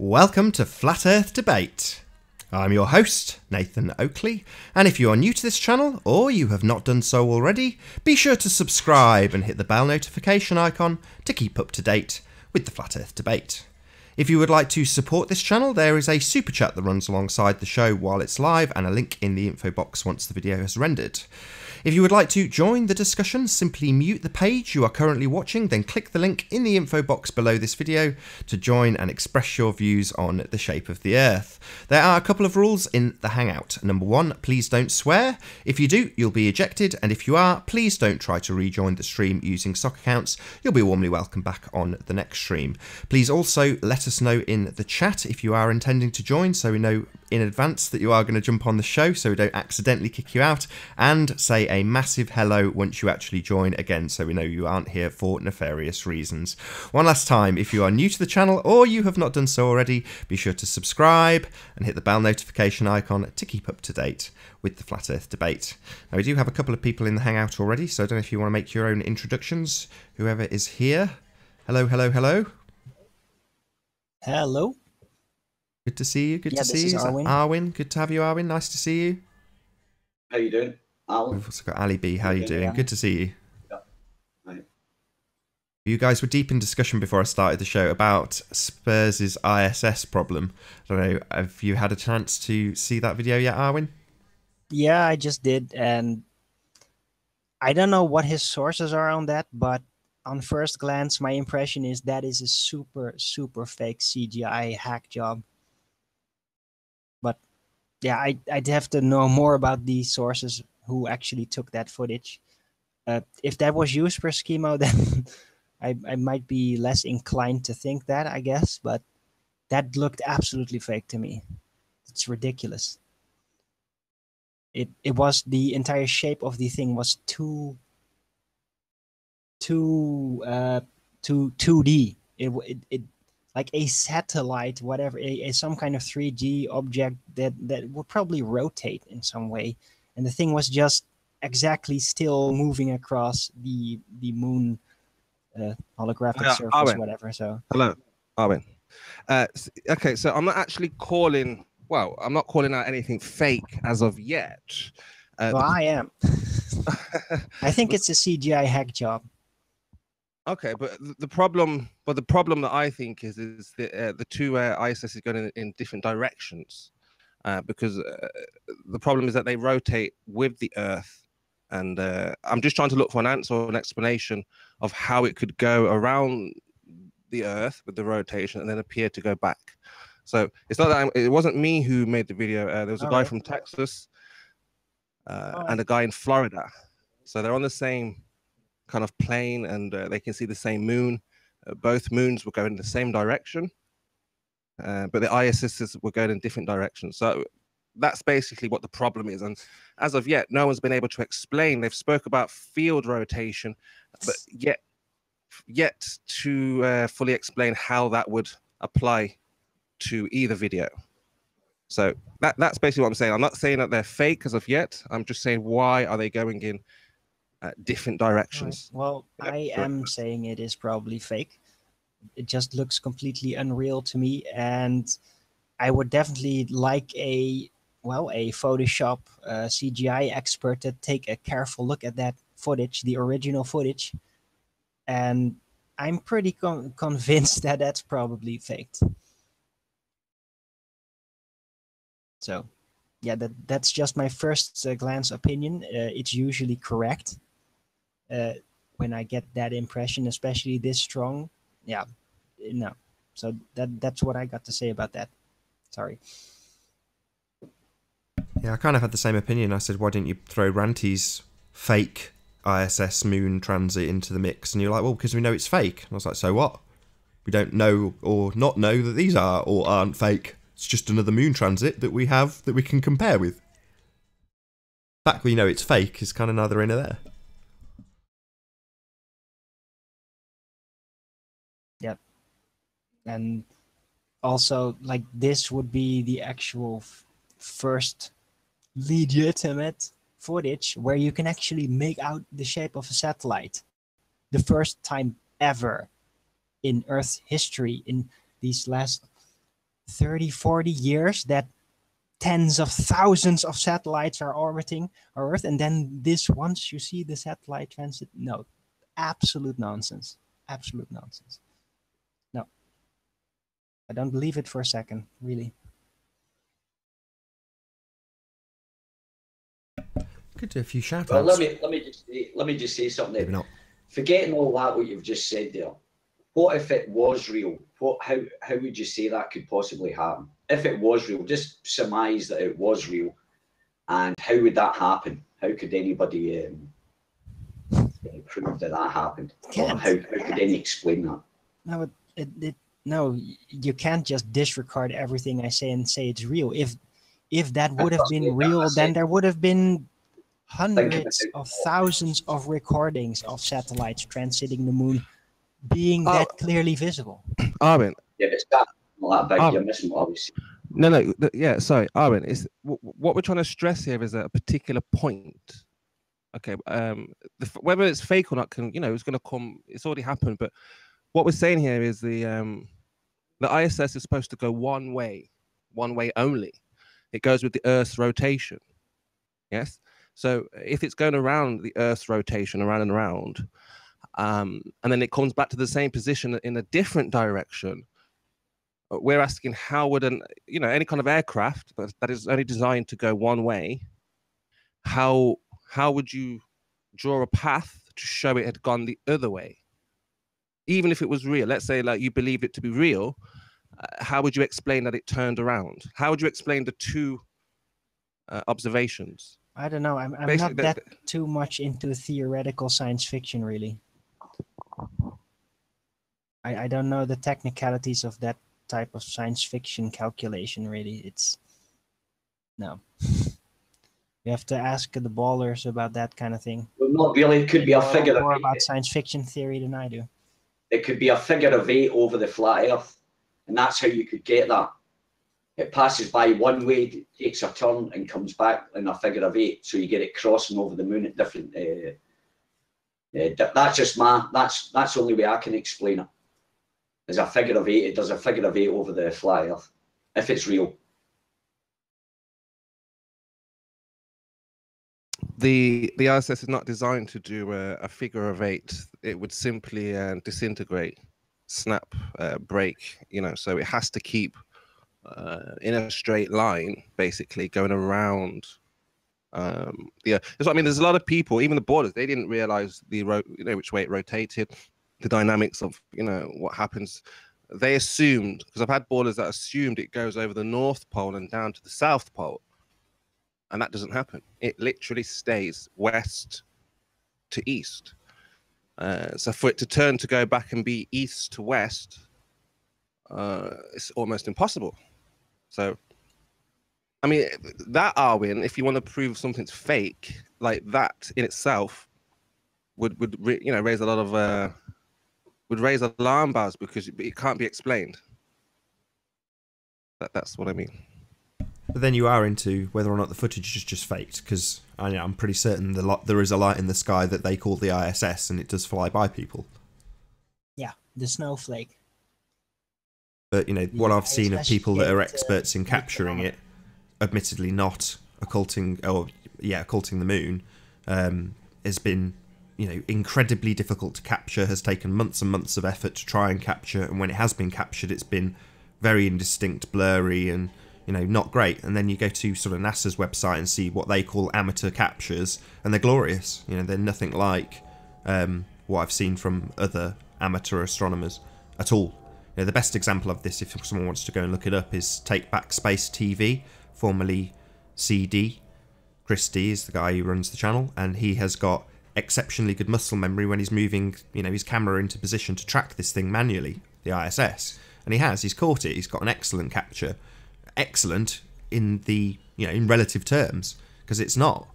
Welcome to Flat Earth Debate. I'm your host, Nathan Oakley, and if you are new to this channel, or you have not done so already, be sure to subscribe and hit the bell notification icon to keep up to date with the Flat Earth Debate. If you would like to support this channel, there is a super chat that runs alongside the show while it's live, and a link in the info box once the video has rendered. If you would like to join the discussion, simply mute the page you are currently watching, then click the link in the info box below this video to join and express your views on the shape of the Earth. There are a couple of rules in the Hangout. Number one, please don't swear. If you do, you'll be ejected, and if you are, please don't try to rejoin the stream using sock accounts. You'll be warmly welcome back on the next stream. Please also let us know in the chat if you are intending to join, so we know in advance that you are going to jump on the show, so we don't accidentally kick you out, and say a massive hello once you actually join again, so we know you aren't here for nefarious reasons. One last time, if you are new to the channel or you have not done so already, be sure to subscribe and hit the bell notification icon to keep up to date with the Flat Earth Debate. Now, we do have a couple of people in the Hangout already, so I don't know if you want to make your own introductions, whoever is here. Hello, hello, hello. Hello. Good to see you. Good to see you. This is Arwin. Arwin, good to have you, Arwin. Nice to see you. How you doing, Alan? We've also got Ali B. How are you doing? Yeah. Good to see you. Yeah. Right. You guys were deep in discussion before I started the show about Spurs' ISS problem. I don't know, have you had a chance to see that video yet, Arwin? Yeah, I just did, and I don't know what his sources are on that, but on first glance, my impression is that is a super, super fake CGI hack job. But yeah, I'd have to know more about the sources who actually took that footage. If that was used for schemo, then I might be less inclined to think that, I guess, but that looked absolutely fake to me. It's ridiculous. It was, the entire shape of the thing was too 2D. It like a satellite, whatever, some kind of 3D object that would probably rotate in some way, and the thing was just exactly still moving across the moon holographic surface, Arwin. whatever. So hello, Arwin. Okay, so I'm not actually calling. Well, I'm not calling out anything fake as of yet. well, I am. I think it's a CGI hack job. Okay, but the problem that I think is the two ISS is going in different directions, because the problem is that they rotate with the Earth, and I'm just trying to look for an answer or an explanation of how it could go around the Earth with the rotation and then appear to go back. So it's not that it wasn't me who made the video. There was a guy from Texas and a guy in Florida, so they're on the same kind of plane, and they can see the same moon. Both moons were going in the same direction, but the ISSs were going in different directions. So that's basically what the problem is. And as of yet, no one's been able to explain. They've spoke about field rotation, but yet to fully explain how that would apply to either video. So that's basically what I'm saying. I'm not saying that they're fake as of yet. I'm just saying, why are they going in different directions? Right. Well, I am saying it is probably fake. It just looks completely unreal to me, and I would definitely like a Photoshop CGI expert to take a careful look at that footage, the original footage, and I'm pretty convinced that that's probably faked. So yeah, that's just my first glance opinion. It's usually correct when I get that impression, especially this strong. Yeah, no. So that's what I got to say about that. Sorry. Yeah, I kind of had the same opinion. I said, why didn't you throw Ranty's fake ISS moon transit into the mix? And you're like, well, because we know it's fake. And I was like, so what? We don't know or not know that these are or aren't fake. It's just another moon transit that we have that we can compare with. The fact we know it's fake is kind of neither in nor there. Yep. And also, like, this would be the actual first legitimate footage where you can actually make out the shape of a satellite. The first time ever in Earth history, in these last 30, 40 years that tens of thousands of satellites are orbiting our Earth, and then this once you see the satellite transit, no, absolute nonsense. Absolute nonsense. No, I don't believe it for a second, really. Could do a few shout Well, outs. let me just say something. Maybe not. Forgetting all that, what you've just said there. What if it was real? How would you say that could possibly happen? If it was real, just surmise that it was real, and how would that happen? How could anybody prove that that happened? Or how could any explain that? No, no, you can't just disregard everything I say and say it's real. If that would have been real, then there would have been hundreds of thousands of recordings of satellites transiting the moon being that clearly visible. Arvin. Yeah, but it's not that big. You're missing what I was saying. No, yeah, sorry, Arvin. It's what we're trying to stress here is a particular point. Okay, whether it's fake or not can, it's going to come. It's already happened. But what we're saying here is the ISS is supposed to go one way only. It goes with the Earth's rotation. Yes. So if it's going around the Earth's rotation, around and around, and then it comes back to the same position in a different direction, we're asking how would any kind of aircraft that is only designed to go one way, how would you draw a path to show it had gone the other way? Even if it was real, let's say like you believe it to be real, how would you explain that it turned around? How would you explain the two observations? I don't know. I'm not that too much into theoretical science fiction, really. I don't know the technicalities of that type of science fiction calculation, really. No. You have to ask the ballers about that kind of thing. Well, not really. It could be a figure more of about science fiction theory than I do. It could be a figure of 8 over the flat Earth, and that's how you could get that. It passes by one way, takes a turn, and comes back in a figure of 8. So you get it crossing over the moon at different. That's just that's the only way I can explain it. There's a figure of 8. It does a figure of 8 over the flat Earth, if it's real. The ISS is not designed to do a figure of 8. It would simply disintegrate, snap, break. So it has to keep in a straight line, basically going around. That's what I mean. There's a lot of people, even the boarders, they didn't realize which way it rotated, the dynamics of what happens. They assumed, because I've had boarders that assumed it goes over the North Pole and down to the South Pole, and that doesn't happen. It literally stays west to east. So for it to turn to go back and be east to west, it's almost impossible. So, I mean, that, Arwin, if you want to prove something's fake, like that in itself would raise a lot of would raise alarm bells, because it can't be explained. That's what I mean. But then you are into whether or not the footage is just faked, because I'm pretty certain there is a light in the sky that they call the ISS, and it does fly by people. Yeah, the snowflake. But what I've seen of people that are experts in capturing it, admittedly not occulting the moon, has been incredibly difficult to capture. Has taken months and months of effort to try and capture, and when it has been captured, it's been very indistinct, blurry, and not great. And then you go to sort of NASA's website and see what they call amateur captures, and they're glorious. They're nothing like what I've seen from other amateur astronomers at all. The best example of this, if someone wants to go and look it up, is Take Back Space TV, formerly CD. Chris D is the guy who runs the channel, and he has got exceptionally good muscle memory when he's moving his camera into position to track this thing manually, the ISS. And he's caught it. He's got an excellent capture. Excellent in the in relative terms, because it's not.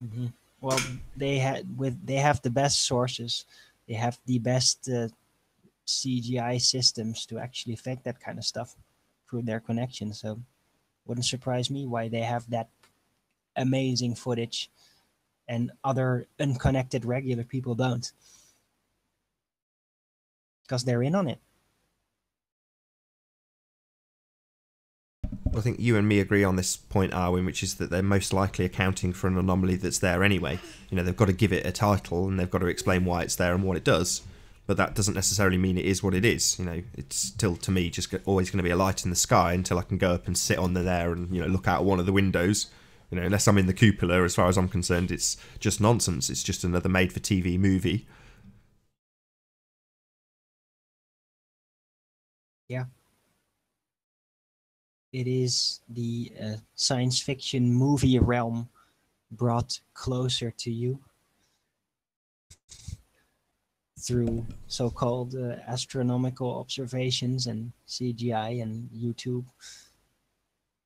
Mm-hmm. Well, they have the best sources. They have the best CGI systems to actually affect that kind of stuff through their connection. So, wouldn't surprise me why they have that amazing footage, and other unconnected regular people don't, because they're in on it. I think you and me agree on this point, Arwin, which is that they're most likely accounting for an anomaly that's there anyway. You know, they've got to give it a title and they've got to explain why it's there and what it does. But that doesn't necessarily mean it is what it is. You know, it's still, to me, just always going to be a light in the sky until I can go up and sit on there and, you know, look out one of the windows. You know, unless I'm in the cupola, as far as I'm concerned, it's just nonsense. It's just another made-for-TV movie. Yeah. It is the science fiction movie realm brought closer to you through so-called astronomical observations and CGI and YouTube.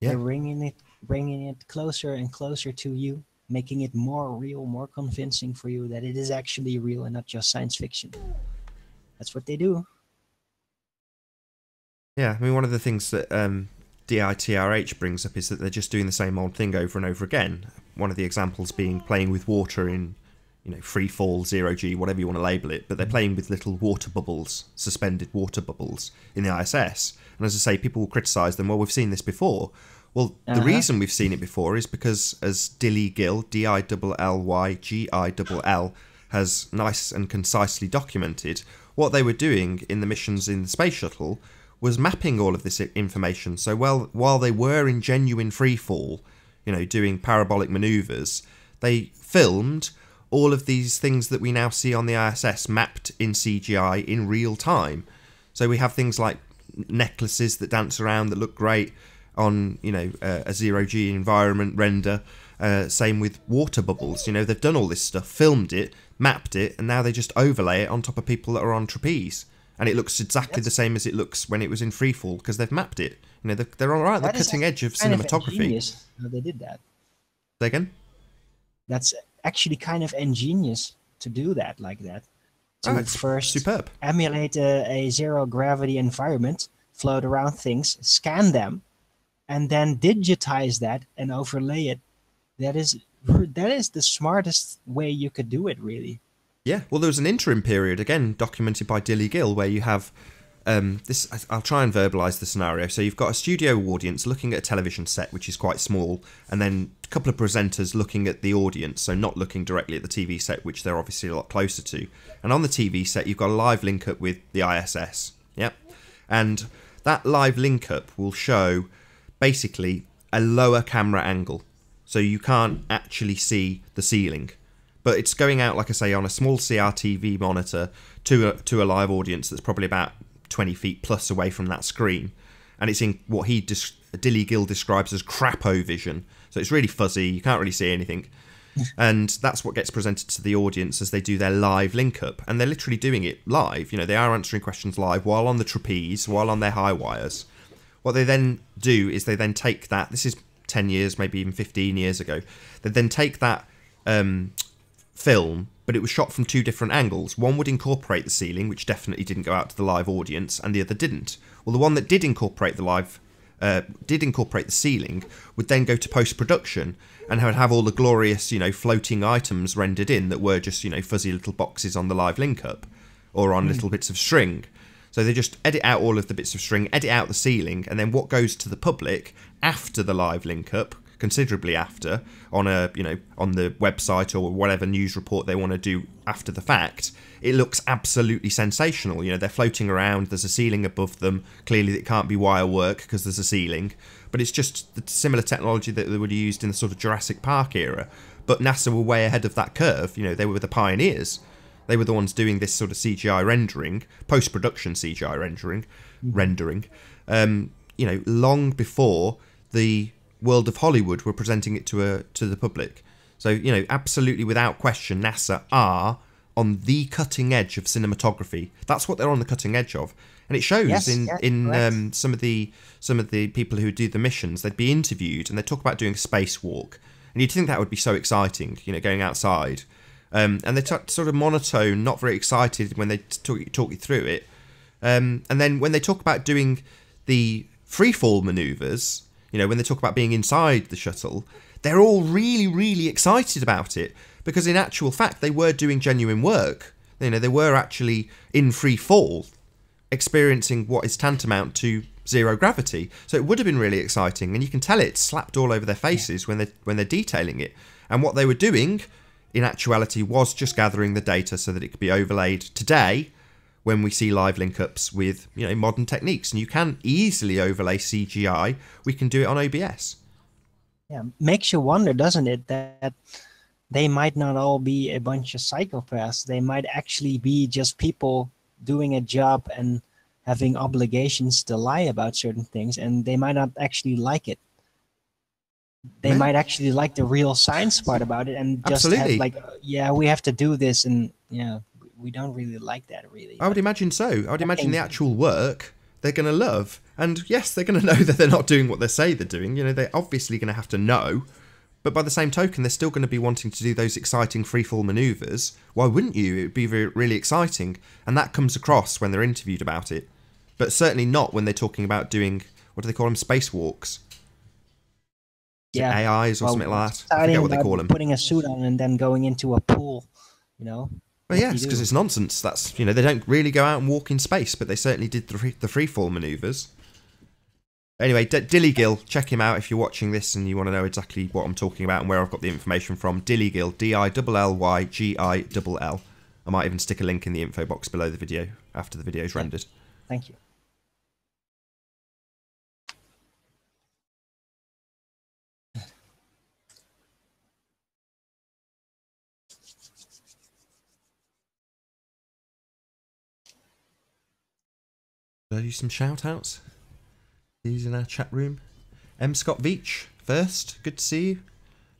Yeah. They're bringing it closer and closer to you, making it more real, more convincing for you that it is actually real and not just science fiction. That's what they do. Yeah, I mean, one of the things that DITRH brings up is that they're just doing the same old thing over and over again. One of the examples being playing with water in, you know, free fall, zero G, whatever you want to label it, but they're playing with little water bubbles, suspended water bubbles in the ISS. And as I say, people will criticise them, well, we've seen this before. Well, the reason we've seen it before is because, as Dilly Gill, DILLYGILL, has nice and concisely documented, what they were doing in the missions in the space shuttle was mapping all of this information. So while they were in genuine free fall, you know, doing parabolic manoeuvres, they filmed all of these things that we now see on the ISS mapped in CGI in real time. So we have things like necklaces that dance around that look great on, you know, a zero-G environment render. Same with water bubbles. You know, they've done all this stuff, filmed it, mapped it, and now they just overlay it on top of people that are on trapeze. And it looks exactly the same as it looks when it was in freefall because they've mapped it. You know, they're all right at the cutting edge of cinematography. Ingenious how they did that. Say again? That's actually kind of ingenious to do that like that. To It's first superb. emulate a zero gravity environment, float around things, scan them, and then digitize that and overlay it. That is the smartest way you could do it, really. Yeah, well, there was an interim period, again, documented by Dilly Gill, where you have this. I'll try and verbalise the scenario. So you've got a studio audience looking at a television set, which is quite small, and then a couple of presenters looking at the audience, so not looking directly at the TV set, which they're obviously a lot closer to. And on the TV set, you've got a live link up with the ISS. Yep. And that live link up will show basically a lower camera angle, so you can't actually see the ceiling. But it's going out, like I say, on a small CRTV monitor to a live audience that's probably about 20 feet plus away from that screen. And it's in what Dilly Gill describes as crapo vision. So it's really fuzzy, you can't really see anything. And that's what gets presented to the audience as they do their live link up. And they're literally doing it live. You know, they are answering questions live while on the trapeze, while on their high wires. What they then do is they then take that, this is 10 years, maybe even 15 years ago, they then take that film, but it was shot from two different angles. One would incorporate the ceiling, which definitely didn't go out to the live audience, and the other didn't. Well, the one that did incorporate the ceiling would then go to post-production and would have all the glorious, you know, floating items rendered in that were just, you know, fuzzy little boxes on the live link up or on little bits of string. So they just edit out all of the bits of string, edit out the ceiling, and then what goes to the public after the live link up, considerably after, on a, you know, on the website or whatever news report they want to do after the fact, it looks absolutely sensational. You know, they're floating around, there's a ceiling above them, clearly it can't be wire work because there's a ceiling, but it's just the similar technology that they would have used in the sort of Jurassic Park era. But NASA were way ahead of that curve. You know, they were the pioneers. They were the ones doing this sort of CGI rendering, post-production CGI rendering, you know, long before the world of Hollywood were presenting it to the public. So, you know, absolutely without question, NASA are on the cutting edge of cinematography. That's what they're on the cutting edge of, and it shows in some of the people who do the missions. They'd be interviewed and they'd talk about doing a spacewalk, and you'd think that would be so exciting, you know, going outside. And they sort of monotone, not very excited when they talk you through it. And then when they talk about doing the freefall manoeuvres, you know, when they talk about being inside the shuttle, they're all really, really excited about it because in actual fact, they were doing genuine work. You know, they were actually in free fall, experiencing what is tantamount to zero gravity. So it would have been really exciting, and you can tell it's slapped all over their faces when they're detailing it. And what they were doing, in actuality, was just gathering the data so that it could be overlaid today when we see live link-ups with, you know, modern techniques. And you can easily overlay CGI. We can do it on OBS. Yeah, makes you wonder, doesn't it, that they might not all be a bunch of psychopaths. They might actually be just people doing a job and having obligations to lie about certain things, and they might not actually like it. They might actually like the real science part about it and just have like, yeah, we have to do this, and yeah, we don't really like that, really. I would imagine so. I would imagine the actual work they're going to love. And yes, they're going to know that they're not doing what they say they're doing. You know, they're obviously going to have to know. But by the same token, they're still going to be wanting to do those exciting freefall manoeuvres. Why wouldn't you? It would be really exciting. And that comes across when they're interviewed about it. But certainly not when they're talking about doing, what do they call them, spacewalks? Yeah. AIs or something like that. I forget what they call them. Putting a suit on and then going into a pool, you know? Well, yes, because it's nonsense. That's, you know, they don't really go out and walk in space, but they certainly did the freefall manoeuvres. Anyway, Dillygill, check him out if you're watching this and you want to know exactly what I'm talking about and where I've got the information from. Dillygill, Dillygil. I might even stick a link in the info box below the video after the video is rendered. Thank you. Should I do some shout outs? These in our chat room. M. Scott Veach, first, good to see you.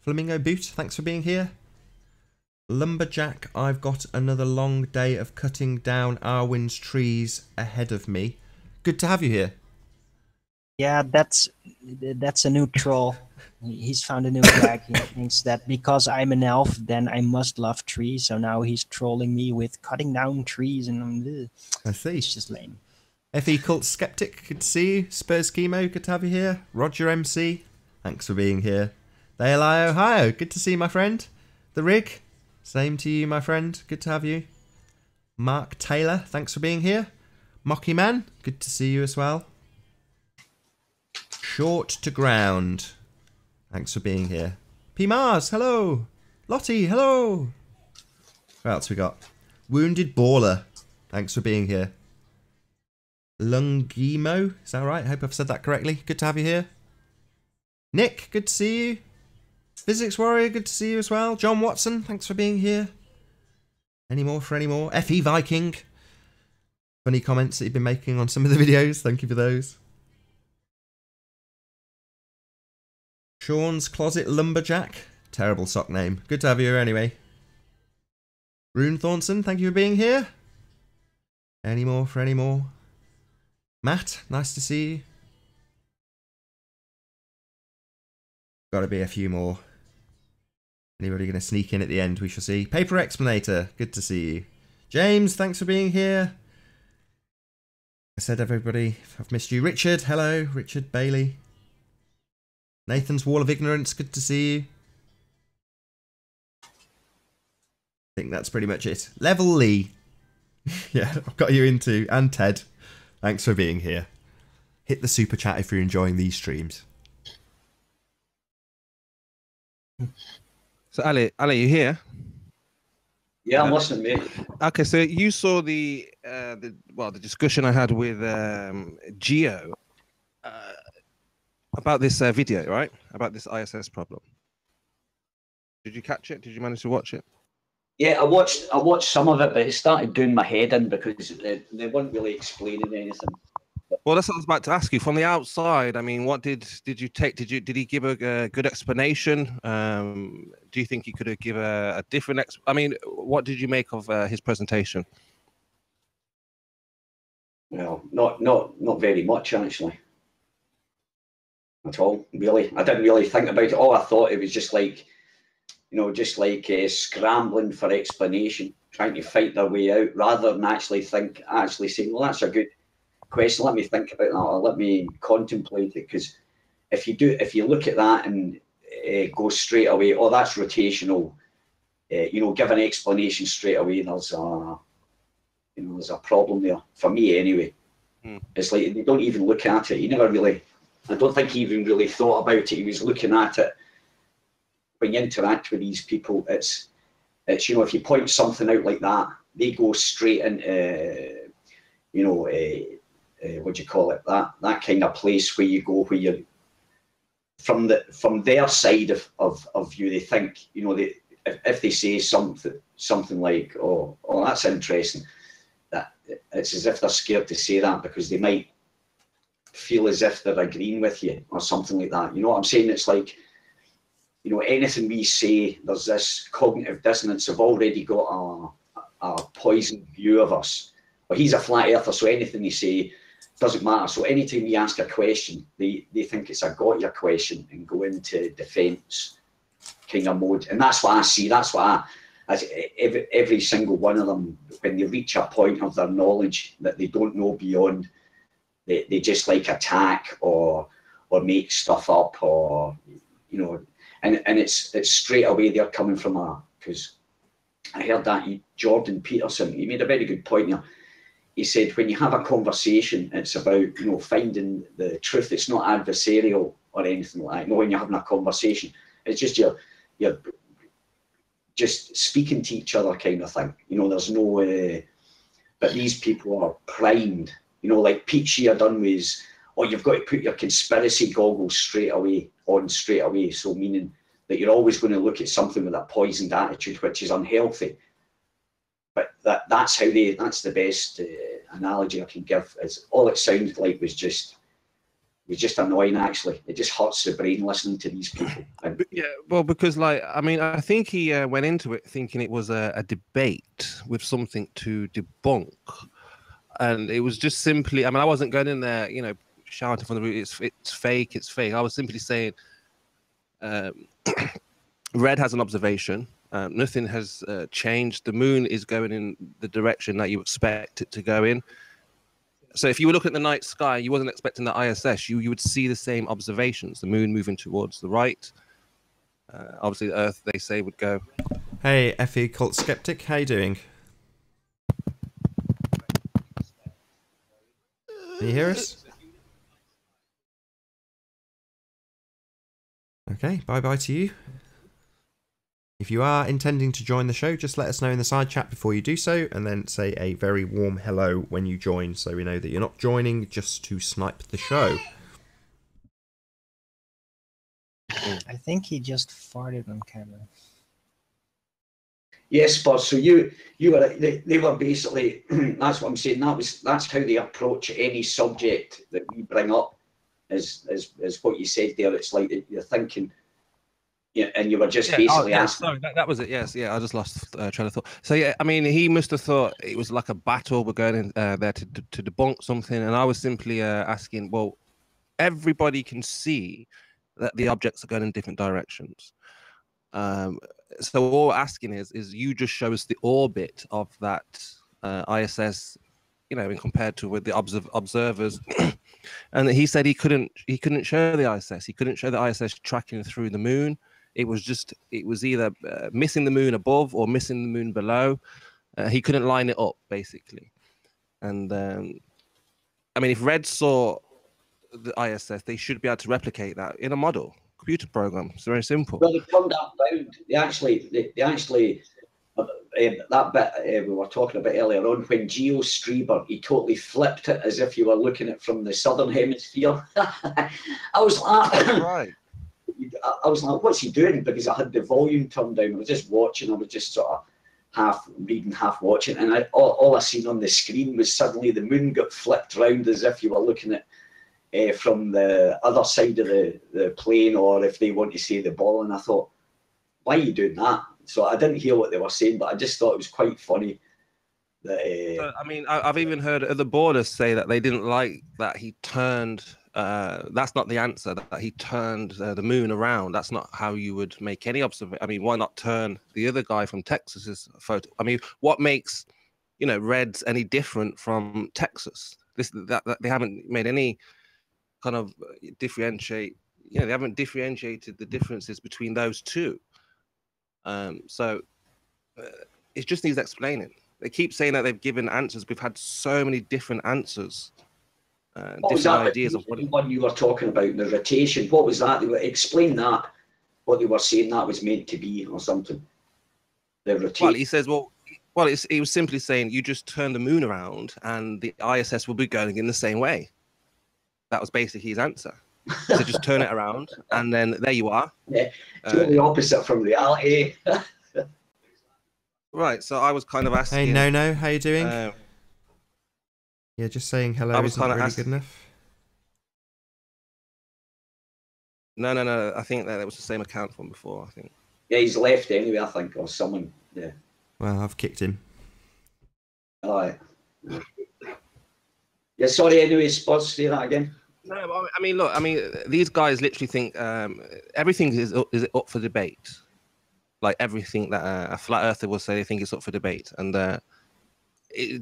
Flamingo Boot, thanks for being here. Lumberjack, I've got another long day of cutting down Arwen's trees ahead of me. Good to have you here. Yeah, that's a new troll. He's found a new gag. He thinks that because I'm an elf, then I must love trees. So now he's trolling me with cutting down trees, and I see. It's just lame. FE Cult Skeptic, good to see you. Spurs Chemo, good to have you here. Roger MC, thanks for being here. Dale Ohio, good to see you, my friend. The Rig, same to you, my friend. Good to have you. Mark Taylor, thanks for being here. Mocky Man, good to see you as well. Short to Ground, thanks for being here. P Mars, hello. Lottie, hello. What else we got? Wounded Baller, thanks for being here. Lungimo, is that right? I hope I've said that correctly. Good to have you here. Nick, good to see you. Physics Warrior, good to see you as well. John Watson, thanks for being here. Any more for any more? FE Viking. Funny comments that you've been making on some of the videos. Thank you for those. Sean's Closet Lumberjack. Terrible sock name. Good to have you here anyway. Rune Thornton, thank you for being here. Any more for any more? Matt, nice to see you. Got to be a few more. Anybody going to sneak in at the end? We shall see. Paper Explanator, good to see you. James, thanks for being here. I said everybody, I've missed you. Richard, hello. Richard Bailey. Nathan's Wall of Ignorance, good to see you. I think that's pretty much it. Level Lee. Yeah, I've got you into. And Ted. Thanks for being here. Hit the super chat if you're enjoying these streams. So Ali, you here? Yeah, I'm listening, mate. Okay, so you saw the discussion I had with Geo about this video, right? About this ISS problem. Did you catch it? Did you manage to watch it? Yeah, I watched some of it, but it started doing my head in because they weren't really explaining anything. Well, that's what I was about to ask you. From the outside, I mean, what did you take? Did he give a good explanation? Do you think he could have given a different I mean, what did you make of his presentation? Well, not very much actually. At all, really. I didn't really think about it. All I thought it was just like, scrambling for explanation, trying to fight their way out, rather than actually saying, well, that's a good question. Let me think about that, or let me contemplate it. Because if you look at that and go straight away, oh, that's rotational, give an explanation straight away, there's a problem there for me anyway. It's like they don't even look at it. He never really, I don't think he even really thought about it. He was looking at it. When you interact with these people, it's you know, if you point something out like that, they go straight into, you know, what do you call it? That kind of place where you go, where you're from their side of view, they think, you know, if they say something like, oh, that's interesting, that it's as if they're scared to say that because they might feel as if they're agreeing with you or something like that. You know what I'm saying? It's like, you know, anything we say, there's this cognitive dissonance. They've already got a poisoned view of us. Well, he's a flat earther, so anything they say doesn't matter. So anytime we ask a question, they think it's a got your question and go into defence kind of mode. And that's what I see. That's what every single one of them, when they reach a point of their knowledge that they don't know beyond, they just like attack or make stuff up, or, you know, and it's straight away they're coming from because I heard that Jordan Peterson, he made a very good point here. He said, when you have a conversation, it's about, you know, finding the truth. It's not adversarial or anything like that. You know, when you're having a conversation, it's just you're just speaking to each other kind of thing. You know, there's no, but these people are primed. You know, like Pete Shea done was, oh, you've got to put your conspiracy goggles straight away. So meaning that you're always going to look at something with a poisoned attitude, which is unhealthy. But that's the best analogy I can give. Is all it sounded like was just annoying. Actually, it just hurts the brain listening to these people. And, yeah, well, because like, I mean, I think he went into it thinking it was a debate with something to debunk, and it was just simply. I mean, I wasn't going in there, you know, shouting from the room, it's fake. I was simply saying, Red has an observation. Nothing has changed. The moon is going in the direction that you expect it to go in. So if you were looking at the night sky, you wasn't expecting the ISS, you would see the same observations. The moon moving towards the right. Obviously, the Earth, they say, would go. Hey, FE Cult Skeptic, how you doing? Can you hear us? Okay, bye-bye to you. If you are intending to join the show, just let us know in the side chat before you do so, and then say a very warm hello when you join, so we know that you're not joining just to snipe the show. I think he just farted on camera. yes, but so you were they were basically that's what I'm saying. That's how they approach any subject that we bring up. Is what you said there. It's like you're thinking. Yeah, and you were just basically asking. Sorry, that was it. Yes, yeah, I just lost train of thought. So yeah, I mean, he must have thought it was like a battle. We're going in there to debunk something, and I was simply asking. Well, everybody can see that the objects are going in different directions. So all we're asking is you just show us the orbit of that ISS, you know, in compared to with the observers. And he said he couldn't show the ISS. He couldn't show the ISS tracking through the moon. It was either missing the moon above or missing the moon below. He couldn't line it up, basically. And I mean, if Red saw the ISS, they should be able to replicate that in a model computer program. It's very simple. Well, they turned that round. They actually that bit we were talking about earlier on, when Geo Streber, he totally flipped it as if you were looking at it from the southern hemisphere. I was like, right. I was like, what's he doing? Because I had the volume turned down. I was just watching. I was just sort of half reading, half watching, and all I seen on the screen was suddenly the moon got flipped round as if you were looking at from the other side of the plane, or if they want to say the ball. And I thought, why are you doing that? So I didn't hear what they were saying, but I just thought it was quite funny. That, I mean, I've even heard other boarders say that they didn't like that he turned. That's not the answer. That he turned the moon around. That's not how you would make any observation. I mean, why not turn the other guy from Texas's photo? I mean, what makes, you know, Reds any different from Texas? That they haven't made any kind of differentiate. You know, they haven't differentiated the differences between those two. So it just needs explaining. They keep saying that they've given answers. We've had so many different answers What was different that ideas of what. one you were talking about, the rotation? What was that? Explain that. What they were saying that was meant to be, or something. The rotation. Well, he says, he was simply saying you just turn the moon around and the ISS will be going in the same way. That was basically his answer. So just turn it around, and then there you are. Yeah, totally opposite from reality. Right. So I was kind of asking. Hey, no, how you doing? Yeah, just saying hello isn't really good enough. No. I think that was the same account from before. I think. Yeah, he's left anyway. I think, or someone. Yeah. Well, I've kicked him. All right. Yeah. Sorry. Anyway, Spots. Say that again. No, I mean, look. I mean, these guys literally think everything is up for debate. Like everything that a flat earther will say, they think it's up for debate, and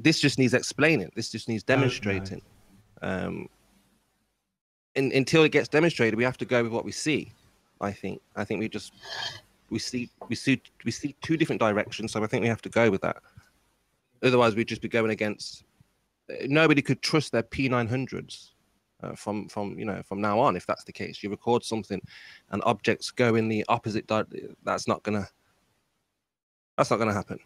this just needs explaining. This just needs demonstrating. Until it gets demonstrated, we have to go with what we see. I think we see two different directions, so I think we have to go with that. Otherwise, we'd just be going against. Nobody could trust their P900s from now on. If that's the case, you record something, and objects go in the opposite direction. That's not gonna happen.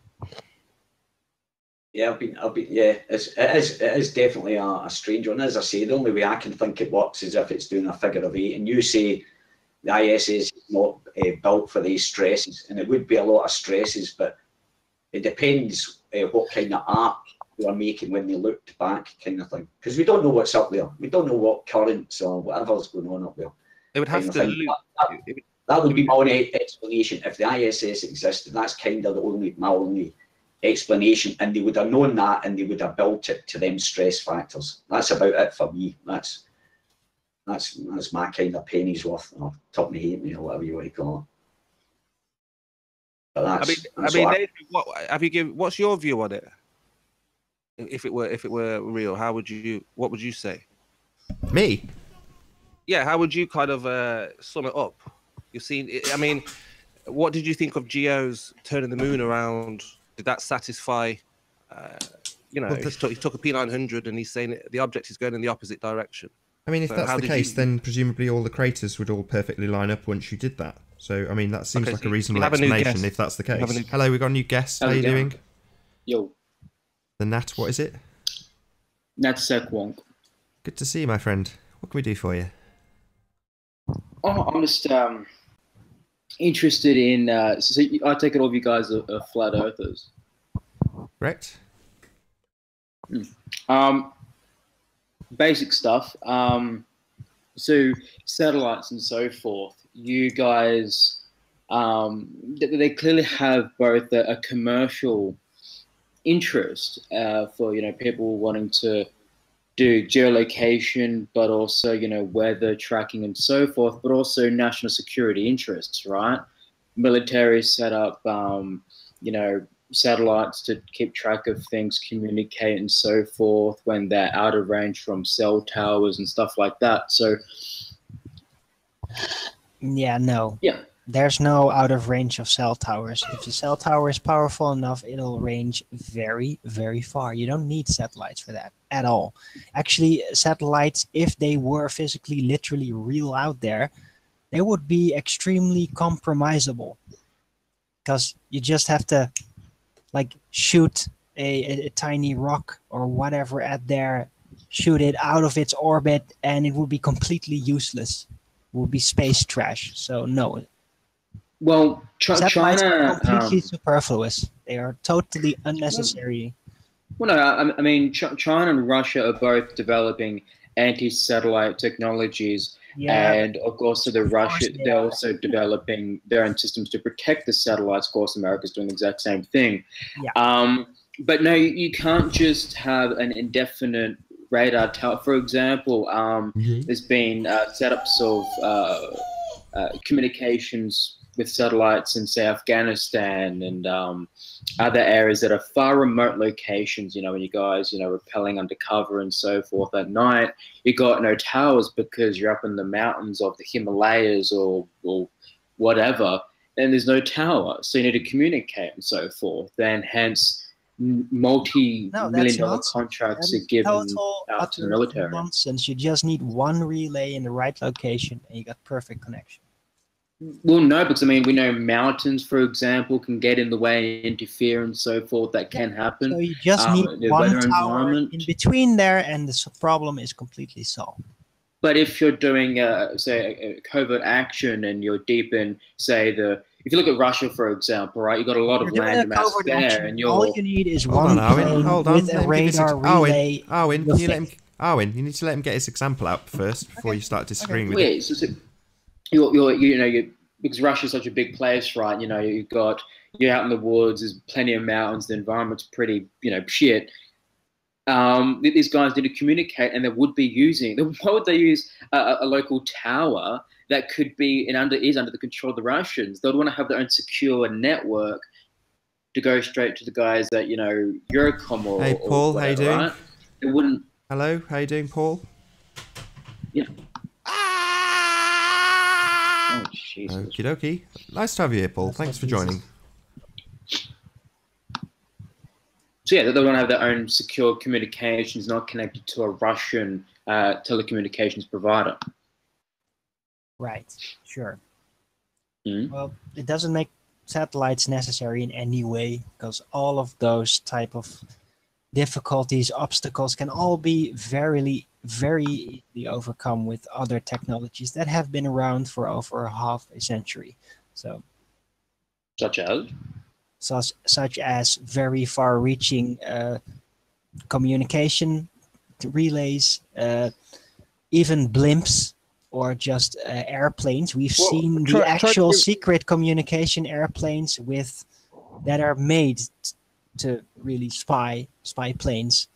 Yeah, it is definitely a strange one. As I say, the only way I can think it works is if it's doing a figure of 8, and you say the ISS is not built for these stresses, and it would be a lot of stresses, but it depends what kind of art they are making when they looked back, kind of thing. Because we don't know what's up there. We don't know what currents or whatever's going on up there. It would have to loop. That would be my only explanation. If the ISS existed, that's kind of my only explanation, and they would have known that, and they would have built it to them stress factors. That's about it for me. That's my kind of penny's worth, or top me hate me, or whatever you want to call it. But what's your view on it? If it were real, what would you say? Me? Yeah, how would you kind of sum it up? You've seen, I mean, what did you think of Geo's turning the moon around? Did that satisfy? He took a P900 and he's saying the object is going in the opposite direction. I mean, if that's the case, then presumably all the craters would all perfectly line up once you did that. So, I mean, that seems like a reasonable explanation if that's the case. Hello, we've got a new guest. How are you doing? Yo. The Nat, what is it? Nat Sekwonk. Good to see you, my friend. What can we do for you? Oh, I'm just interested in. So I take it all of you guys are flat earthers. Correct. Basic stuff. So satellites and so forth. You guys, they clearly have both a commercial interest for people wanting to do geolocation, but also weather tracking and so forth, but also national security interests, right? Military set up satellites to keep track of things, communicate and so forth when they're out of range from cell towers and stuff like that. So yeah, there's no out of range of cell towers. If the cell tower is powerful enough, it'll range very, very far. You don't need satellites for that at all. Actually, satellites, if they were physically, literally real out there, they would be extremely compromisable. Because you just have to shoot a tiny rock or whatever at there, shoot it out of its orbit, and it would be completely useless. It would be space trash. So no. Well, satellites China are completely superfluous. They are totally unnecessary. Well, no, I mean, China and Russia are both developing anti-satellite technologies, and of course, they're also developing their own systems to protect the satellites. Of course, America's doing the exact same thing. Yeah. But no, you can't just have an indefinite radar tower. For example, there's been setups of communications with satellites in, say, Afghanistan and other areas that are far remote locations. When you guys, rappelling undercover and so forth at night, you got no towers because you're up in the mountains of the Himalayas or whatever, and there's no tower. So you need to communicate and so forth. And hence, multi-million dollar nonsense. contracts That are is given total out to the utter military. nonsense. You just need one relay in the right location, and you got perfect connection. Well, no, because I mean, we know mountains, for example, can get in the way and interfere and so forth. That can happen. So you just need The one weather tower environment. in between there, and the problem is completely solved. But if you're doing, say, a covert action and you're deep in, say, if you look at Russia, for example, right, you've got a lot of You're doing land a mass covert there, action. and All you're. you need is Hold one on, Arwen. plane Hold on. with a Let him give his radar relay. Arwen, You're can you let him? fixed. Arwen, you need to let him get his example out first before you start disagreeing with Yeah, it. so because Russia's such a big place, right? You know, you're out in the woods. There's plenty of mountains. The environment's pretty, shit. These guys need to communicate, and they would be using. Why would they use a local tower that could be is under the control of the Russians? They'd want to have their own secure network to go straight to the guys that Eurocom or Hey, Paul, or whatever, how you doing? right? It wouldn't. Hello, how you doing, Paul? Yeah. Oh Jesus. Okie dokie. Nice to have you here, Paul. Thanks for joining. So yeah, they want to have their own secure communications, not connected to a Russian telecommunications provider. Right. Sure. Mm. Well, it doesn't make satellites necessary in any way, because all of those type of difficulties, obstacles can all be very easily overcome with other technologies that have been around for over half a century. So, Such as very far-reaching communication relays, even blimps, or just airplanes. We've seen the actual secret communication airplanes that are made to really spy planes.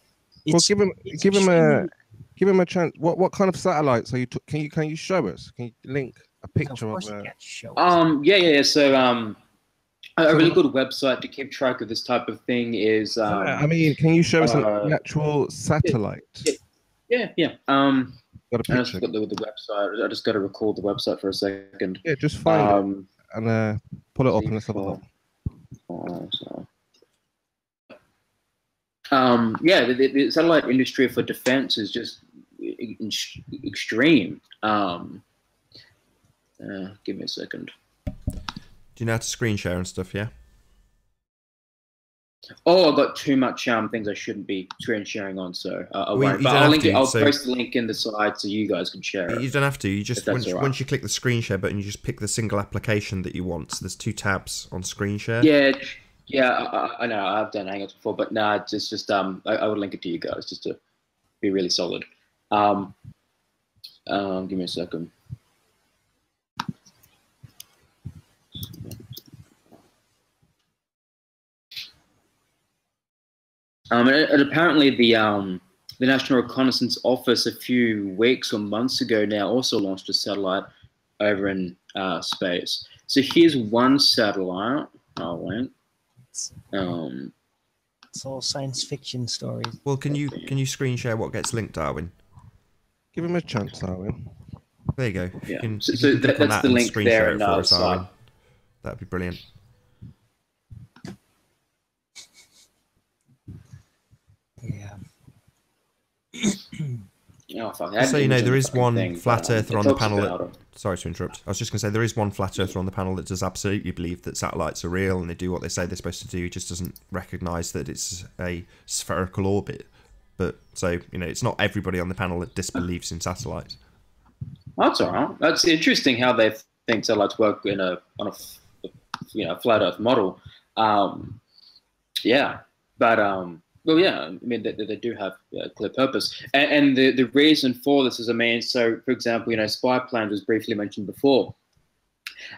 Give him a chance. What kind of satellites are you? Can you show us? Can you link a picture of? Yeah. So a really good website to keep track of this type of thing is. I mean, can you show us an actual satellite? Yeah. Got a I just picture. got the website. I just got to record the website for a second. Yeah, just find it and pull it up and let's have a look. The satellite industry for defense is just extreme. Give me a second. Do you know how to screen share and stuff, yeah? Oh, I've got too much things I shouldn't be screen sharing on, so I'll Well, post the link in the side so you guys can share it. You don't have to. You just once you click the screen share button, you just pick the single application that you want. So there's 2 tabs on screen share. Yeah, I know. I've done Hangouts before, but no, it's just I would link it to you guys just to be really solid. Give me a second. And apparently the National Reconnaissance Office a few weeks or months ago now also launched a satellite over in space. So here's one satellite. It's all science fiction stories. Well, can you screen share what gets linked, Darwin? Give him a chance, Darwin. There you go. Yeah. You can That's on that the and link screen there share in it for us, side. Darwin. That'd be brilliant. Yeah. Just so you know, there is one flat earther on the panel. Sorry to interrupt. I was just going to say there is one flat earther on the panel that does absolutely believe that satellites are real and they do what they say they're supposed to do. He just doesn't recognise that it's a spherical orbit. But so it's not everybody on the panel that disbelieves in satellites. That's all right. That's interesting how they think satellites work on a flat Earth model. Well, yeah, I mean, they do have a clear purpose. And the reason for this is, so, for example, spy planes was briefly mentioned before.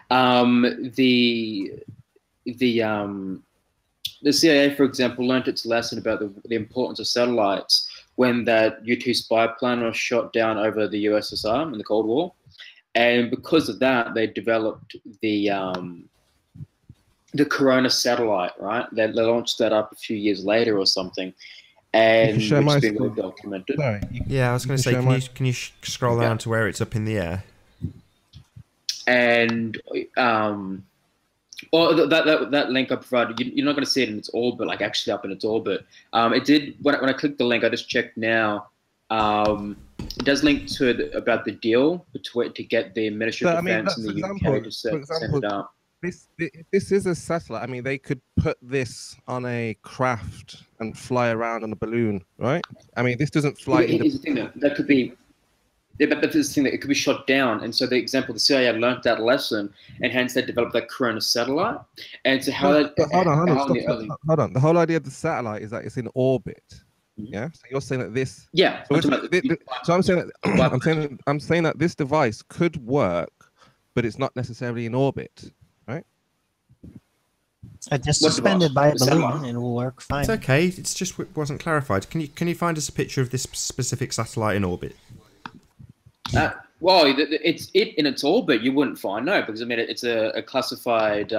The CIA, for example, learned its lesson about the importance of satellites when that U-2 spy plane was shot down over the USSR in the Cold War. And because of that, they developed the Corona satellite, right? They launched that up a few years later or something, and which has been well documented. Sorry, I was going to say, can you scroll down to where it's up in the air? And Or that link I provided, you're not going to see it in its orbit, like actually up in its orbit. It did when I clicked the link. I just checked now. It does link to about the deal to get the Ministry of Defense in the UK to set it up. This is a satellite. I mean, they could put this on a craft and fly around on a balloon, right? I mean, this doesn't fly. Here's the thing, though. That could be. Yeah, but this thing that it could be shot down, and so the example, the CIA learned that lesson, and hence they developed that Corona satellite. And so how that hold on. The whole idea of the satellite is that it's in orbit. Yeah. So you're saying that this. Yeah. So I'm saying that I'm saying that this device could work, but it's not necessarily in orbit, right? I just suspended by a balloon and it will work fine. It's okay. It's just it wasn't clarified. Can you find us a picture of this specific satellite in orbit? Well, it's in its orbit. You wouldn't find because I mean it's a classified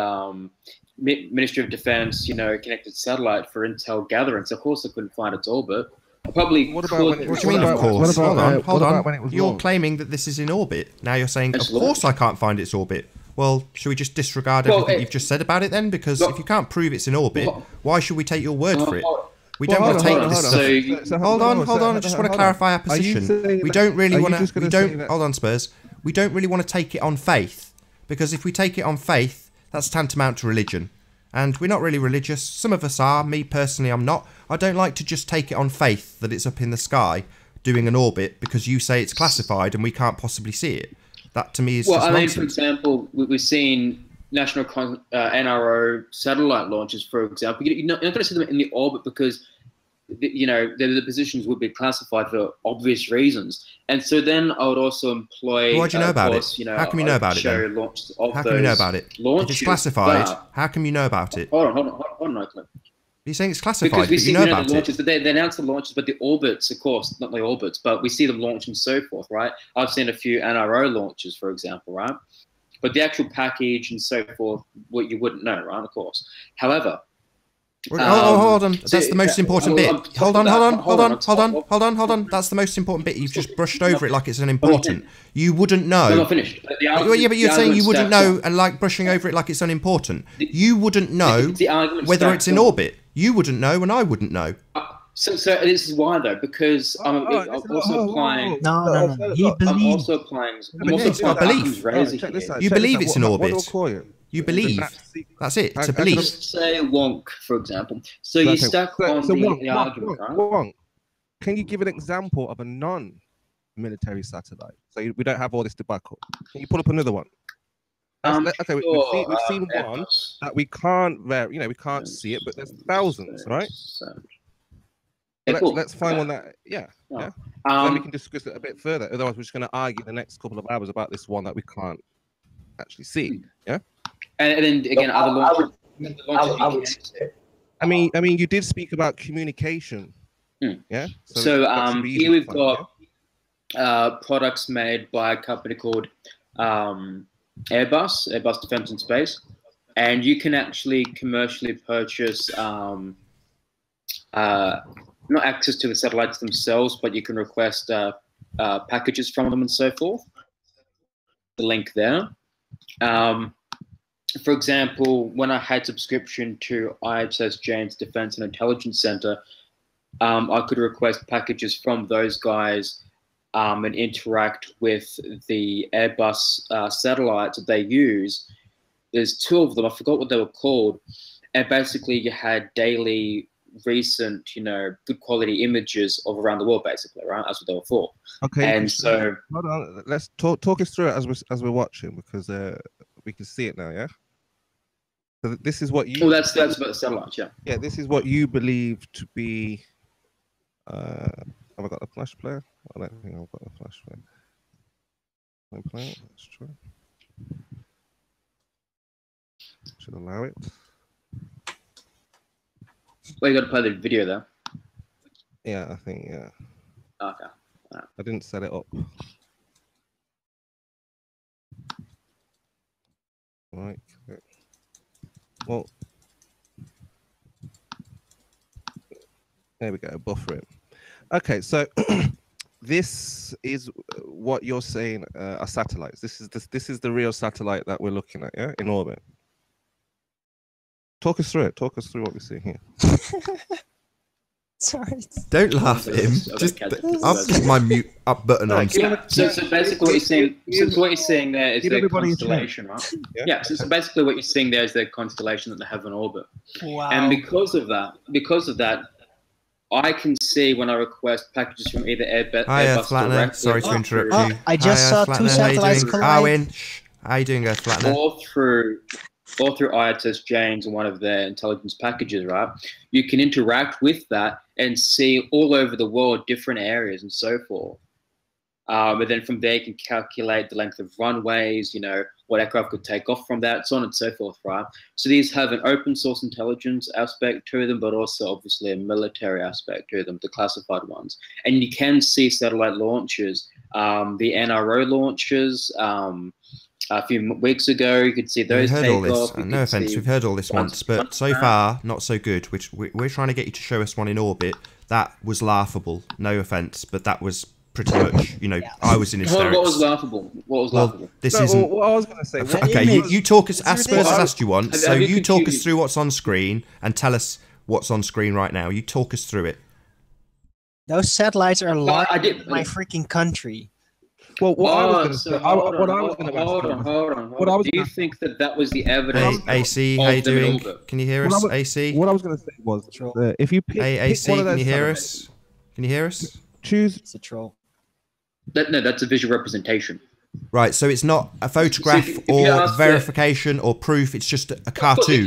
Ministry of Defense, connected satellite for intel gathering. So of course I couldn't find its orbit. Probably. What do you mean? Of course. Hold on. You're claiming that this is in orbit. Now you're saying, of course I can't find its orbit. Well, should we just disregard everything you've just said about it then? Because if you can't prove it's in orbit, why should we take your word for it? We don't want to take this. Hold on. I just want to clarify our position. We don't really want to. Hold on, Spurs. We don't really want to take it on faith, because if we take it on faith, that's tantamount to religion, and we're not really religious. Some of us are. Me personally, I'm not. I don't like to just take it on faith that it's up in the sky doing an orbit because you say it's classified and we can't possibly see it. That to me is just nonsense. For example, we've seen national NRO satellite launches, for example. You're not going to see them in the orbit because, the positions would be classified for obvious reasons. And so then I would also employ. Why do you know about it? How can you know about it? How can you know about it? If it's classified, how can you know about it? Hold on, You're saying it's classified, because we but see you know about the launches, it. They announce the launches, but the orbits, of course, not the orbits, but we see them launch and so forth, right? I've seen a few NRO launches, for example, right? But the actual package and so forth, what you wouldn't know, right? Of course. However, hold on. That's the most important bit. Hold on. That's the most important bit. You've just brushed over it like it's unimportant. You wouldn't know. I'm not finished. Yeah, but you're saying you wouldn't know, and like brushing over it like it's unimportant. You wouldn't know whether it's in orbit. You wouldn't know, and I wouldn't know. So this is why though, because I'm also applying. No. He believes. I'm also applying. You believe it's in orbit. What do I call it? You believe. That's it. It's a belief. Say wonk, for example. So you stuck on the argument, right? Wonk. Can you give an example of a non-military satellite? So we don't have all this debacle. Can you pull up another one? Okay, we've seen one that we can't, we can't see it, but there's thousands, right? Let's find one that, then we can discuss it a bit further. Otherwise, we're just going to argue the next couple of hours about this one that we can't actually see. Yeah. And then again, other launches. I mean, you did speak about communication. Yeah. So here we've got products made by a company called Airbus Defence and Space, and you can actually commercially purchase not access to the satellites themselves, but you can request packages from them and so forth. The link there. For example, when I had subscription to IHS James Defence and Intelligence Center, I could request packages from those guys and interact with the Airbus satellites that they use. There's two of them. I forgot what they were called. And basically you had daily, recent, good quality images of around the world, basically, right? That's what they were for. Okay. And so hold on, let's talk us through it as we're watching, because we can see it now, yeah. So this is what you. Oh, that's about the satellites, yeah. Yeah, this is what you believe to be. Have I got the flash player? I don't think I've got the flash player. I'm playing it. That's true. Should allow it. Well, you got to play the video there. Yeah, I think, yeah. Okay. Right. I didn't set it up. Right. Well, there we go. Buffer it. Okay, so this is what you're saying are satellites. This is the real satellite that we're looking at, yeah, in orbit. Talk us through it. Talk us through what we're seeing here. Sorry. Don't laugh at him. Just I'll keep my mute up button on. So basically what you're seeing, so what you're seeing there is Give their everybody a constellation, right? Yeah. Yeah. So basically what you're seeing there is their constellation that they have in orbit. Wow. And because of that, I can see when I request packages from either Airbus Hiya, Flatner. directly Sorry to interrupt Oh, you. I just Hiya, saw two Flatner. satellites How you doing? collide. How you doing, Flatner? or through ISS James and one of their intelligence packages, right? You can interact with that and see all over the world different areas and so forth. And then from there, you can calculate the length of runways, you know, what aircraft could take off from that, so on and so forth, right? So these have an open source intelligence aspect to them, but also obviously a military aspect to them, the classified ones. And you can see satellite launches, the NRO launches. A few weeks ago, you could see those We've heard all this. take off. No offence, we've heard all this once, but so far, not so good. Which we're trying to get you to show us one in orbit. That was laughable. No offence, but that was pretty much, you know, I was in hysterics. What was laughable? What was laughable? This No, isn't... what I was going to say. Okay, you talk us... As Spurs has asked you once, Have so you you talk us computed- through what's on screen and tell us what's on screen right now. You talk us through it. Those satellites are larger I did- than my freaking country. Well, what I was going to So say. hold What I on, was going to ask hold you on, was- hold on. what I was Do you gonna- think that was the Hey, evidence? AC, of how you them in doing? orbit? Can you hear us, AC? What I was going to say was, if you pick, Hey, pick AC, one of can those you hear satellites, us? Can you hear us? choose. It's a troll. No, that's a visual representation. Right, so it's not a photograph So if you or ask verification or proof, it's just a Of course, cartoon.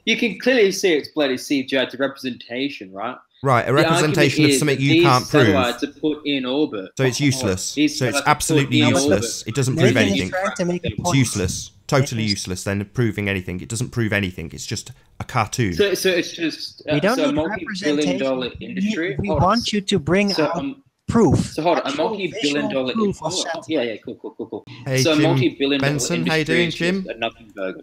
you can clearly see it's bloody CGI. It's a representation, right? Right, a The representation of argument something is you that can't these prove. satellites are put in orbit. So it's useless. These So it's satellites are absolutely put in useless. orbit. It doesn't prove Nathan is anything. trying to make a It's point. useless. Totally Nathan's- useless then proving anything. It doesn't prove anything. It's just a cartoon. So it's just We don't so a need multi-billion-dollar representation. industry. We Hold on. want you to bring So, out proof. So hold on, a Actual multi-billion-dollar visual proof of industry. satellite. Yeah, cool. Hey, So a Jim multi-billion-dollar Benson, how you industry doing, is Jim? just a nothing burger.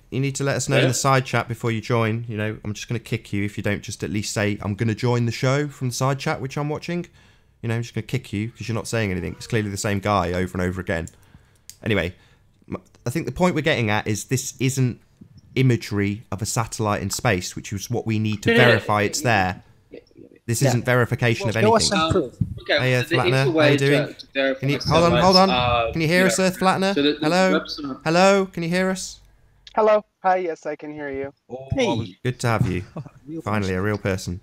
You need to let us know in Yeah. the side chat before you join. You know, I'm just going to kick you if you don't just at least say, I'm going to join the show from the side chat, which I'm watching. You know, I'm just going to kick you because you're not saying anything. It's clearly the same guy over and over again. Anyway, I think the point we're getting at is this isn't imagery of a satellite in space, which is what we need to verify it's there. This isn't verification of Show us anything. some proof. Okay, Hey, the Flatner, easy how way you doing? to verify Can you satellites hold on? are, Can you hear us, Earth Flatner? so the Hello? website- Hello? Can you hear us? Hello. Hi. Yes, I can hear you. Hey, Good to have you. real Finally, a real person.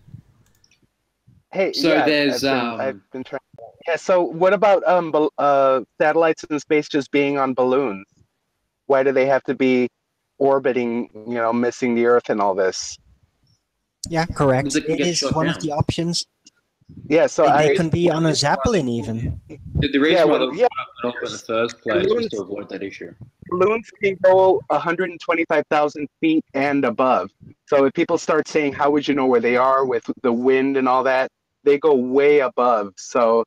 Hey. So yeah, there's, I've been trying. Yeah. So what about satellites in space just being on balloons? Why do they have to be orbiting? You know, missing the Earth and all this. yeah, correct. Because it can It get is shot one of down. the options. Yeah. So They I. can be on a Zeppelin even. The reason Yeah, why well, they yeah. put up in the first place was to avoid that issue. Balloons can go 125,000 feet and above. So if people start saying, "How would you know where they are with the wind and all that?" They go way above. So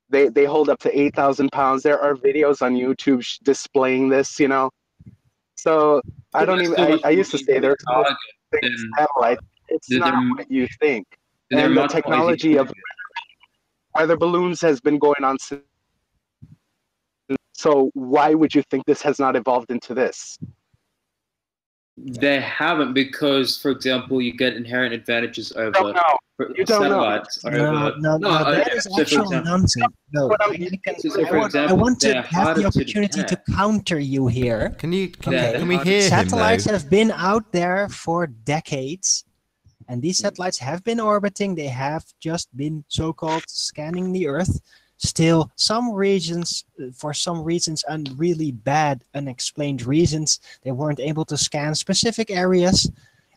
they hold up to 8,000 pounds. There are videos on YouTube displaying this. You know. So I don't even. I used to say there's no thing as satellite. It's they're- not what you think. they're And the much more easy technology to of weather balloons has been going on since. So why would you think this has not evolved into this? They haven't because, for example, you get inherent advantages over Don't know. You don't know. satellites. No, that is so for actual example- nonsense. No, What I'm- I want to they're have harder the to opportunity to detect. counter you here. Can we Yeah. hear him Satellites though? have been out there for decades, and these satellites have been orbiting. They have just been so-called scanning the Earth. Still, for some reasons, and really bad, unexplained reasons, they weren't able to scan specific areas,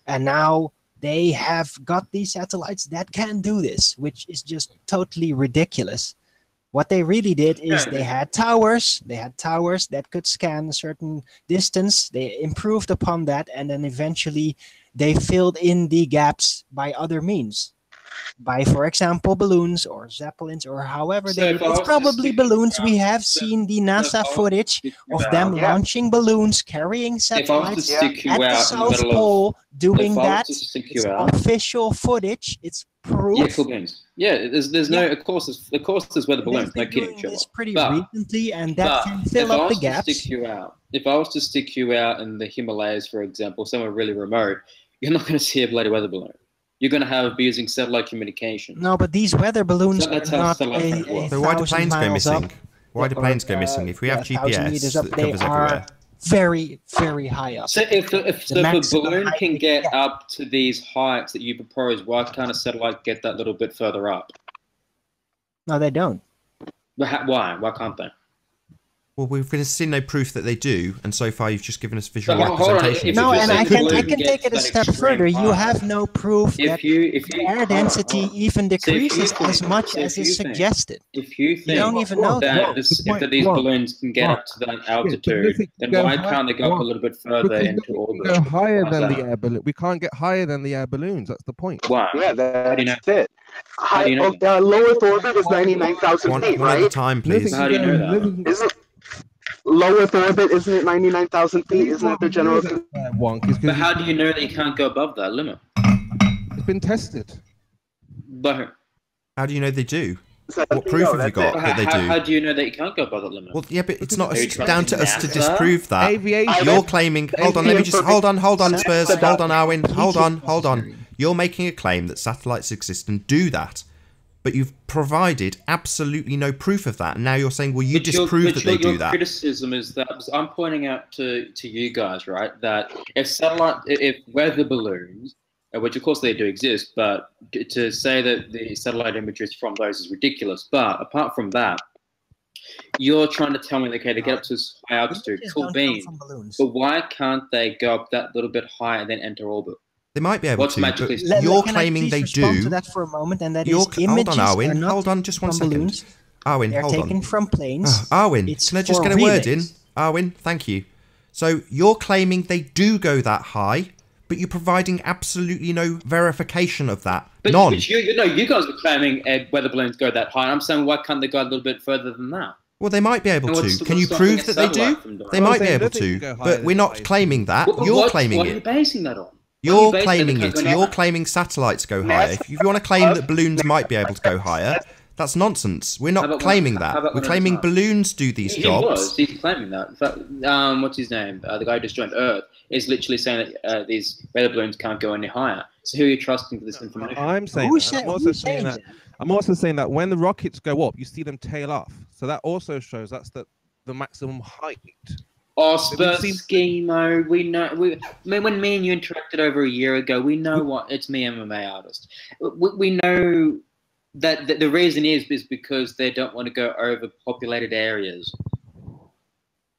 and now they have got these satellites that can do this, which is just totally ridiculous. What they really did is they had towers. They had towers that could scan a certain distance. They improved upon that, and then eventually they filled in the gaps by other means. by, for example, balloons or zeppelins or however So they. if I It's was to probably stick balloons. you We out- have seen the NASA if I was to footage stick you of out- them Yeah. launching balloons, carrying If I was to satellites stick you at the out in the South middle of, Pole doing if I that. was to stick It's you out, official footage. It's proof. yeah, cool beans. Yeah, there's no, of course there's weather They've balloons, no been kidding doing each other. this pretty But- recently, and that But can if fill I up the was to gaps. stick you out, if I was to stick you out in the Himalayas, for example, somewhere really remote, you're not going to see a bloody weather balloon. You're going to be using satellite communication. No, but these weather balloons So that's are how not satellite phones work. So why do 1,000 planes go miles missing? up. Why do or, planes go missing? If we have 1,000 meters GPS up, that they covers are everywhere. very, very high up. So if The a maximum balloon height can they get up to these heights that you propose, why can't a satellite get that little bit further up? No, they don't. But why? Why can't they? Well, we've seen no proof that they do, and so far you've just given us visual But hold on, representation. if No, you're and saying I can balloon take gets it a that step extreme further. You high, have no proof that if you the air hold on, density hold on. even So if you decreases think- as much so as if you is think- suggested. If you think You don't even know that, that. that these Mark, balloons can get Mark, up to that Yeah, altitude, nothing then can go why high- can't they go up a Mark, little bit further because into nothing orbit? can go higher Why's than that? the air balloon. We can't get higher than the air balloons. That's the point. Why? Yeah, How do you know? that's it. How do you know Lowest orbit is 99,000 One, feet, one at a right? time, Nothing please. How can do you go- know that? nothing can- Isn't lowest orbit, isn't it 99,000 feet? reason Isn't why that the we know general? that, Wonk, is But because how do you know that you can't go above that limit? it's been tested. But How do you know they do? That's What it. proof No, have you that's got it. that they how do? do you know that you can't go above that limit? Well, yeah, but it's not Are you down to trusting us to NASA? disprove that. Aviation. You're claiming. Hold on, let me just hold on, Spurs. Hold on, Arwin. Hold on. You're making a claim that satellites exist and do that, but you've provided absolutely no proof of that. And now you're saying, well, you disprove that they do Your that. criticism is that I'm pointing out to you guys, right, that if weather balloons, which of course they do exist, but to say that the satellite images from those is ridiculous. But apart from that, you're trying to tell me, okay, they get up to this high altitude, Images cool don't come bean, from balloons. but why can't they go up that little bit higher and then enter orbit? They might be able What's to, but magically- you're Can I claiming please they respond do. to that for a moment, and that You're is hold images on, are Arwin. not Hold on, just one from second. balloons. Arwin, They're hold taken on. from planes. Arwin, It's can I just for get a word in? relays. Arwin, thank you. So you're claiming they do go that high, but you're providing absolutely no verification of that. But, None. but you guys were claiming weather balloons go that high. I'm saying, why can't they go a little bit further than that? Well, they might be able And to. what's Can you stopping prove a that they do? satellite from doing They that? might I'm be saying able nothing to, can go higher but than we're not that. claiming that. What- You're what- claiming What are you it. basing that on? You're basing claiming that it. they can't go You're higher? claiming satellites go higher. If you want to claim that balloons might be able to go higher, that's nonsense. We're How not about claiming one- how that. about We're one at a claiming time? balloons do these He jobs. was. He's claiming that. In fact, what's his name? The guy who just joined Earth is literally saying that these weather balloons can't go any higher. So who are you trusting for this information? I'm saying Who that. said- I'm also who's saying saying that. I'm also saying that when the rockets go up, you see them tail off. So that also shows that's the maximum height. Oh, Have you Spurs seen- schemo. We know. When me and you interacted over a year ago, we know what it's me, MMA artist. We know that the reason is because they don't want to go over populated areas.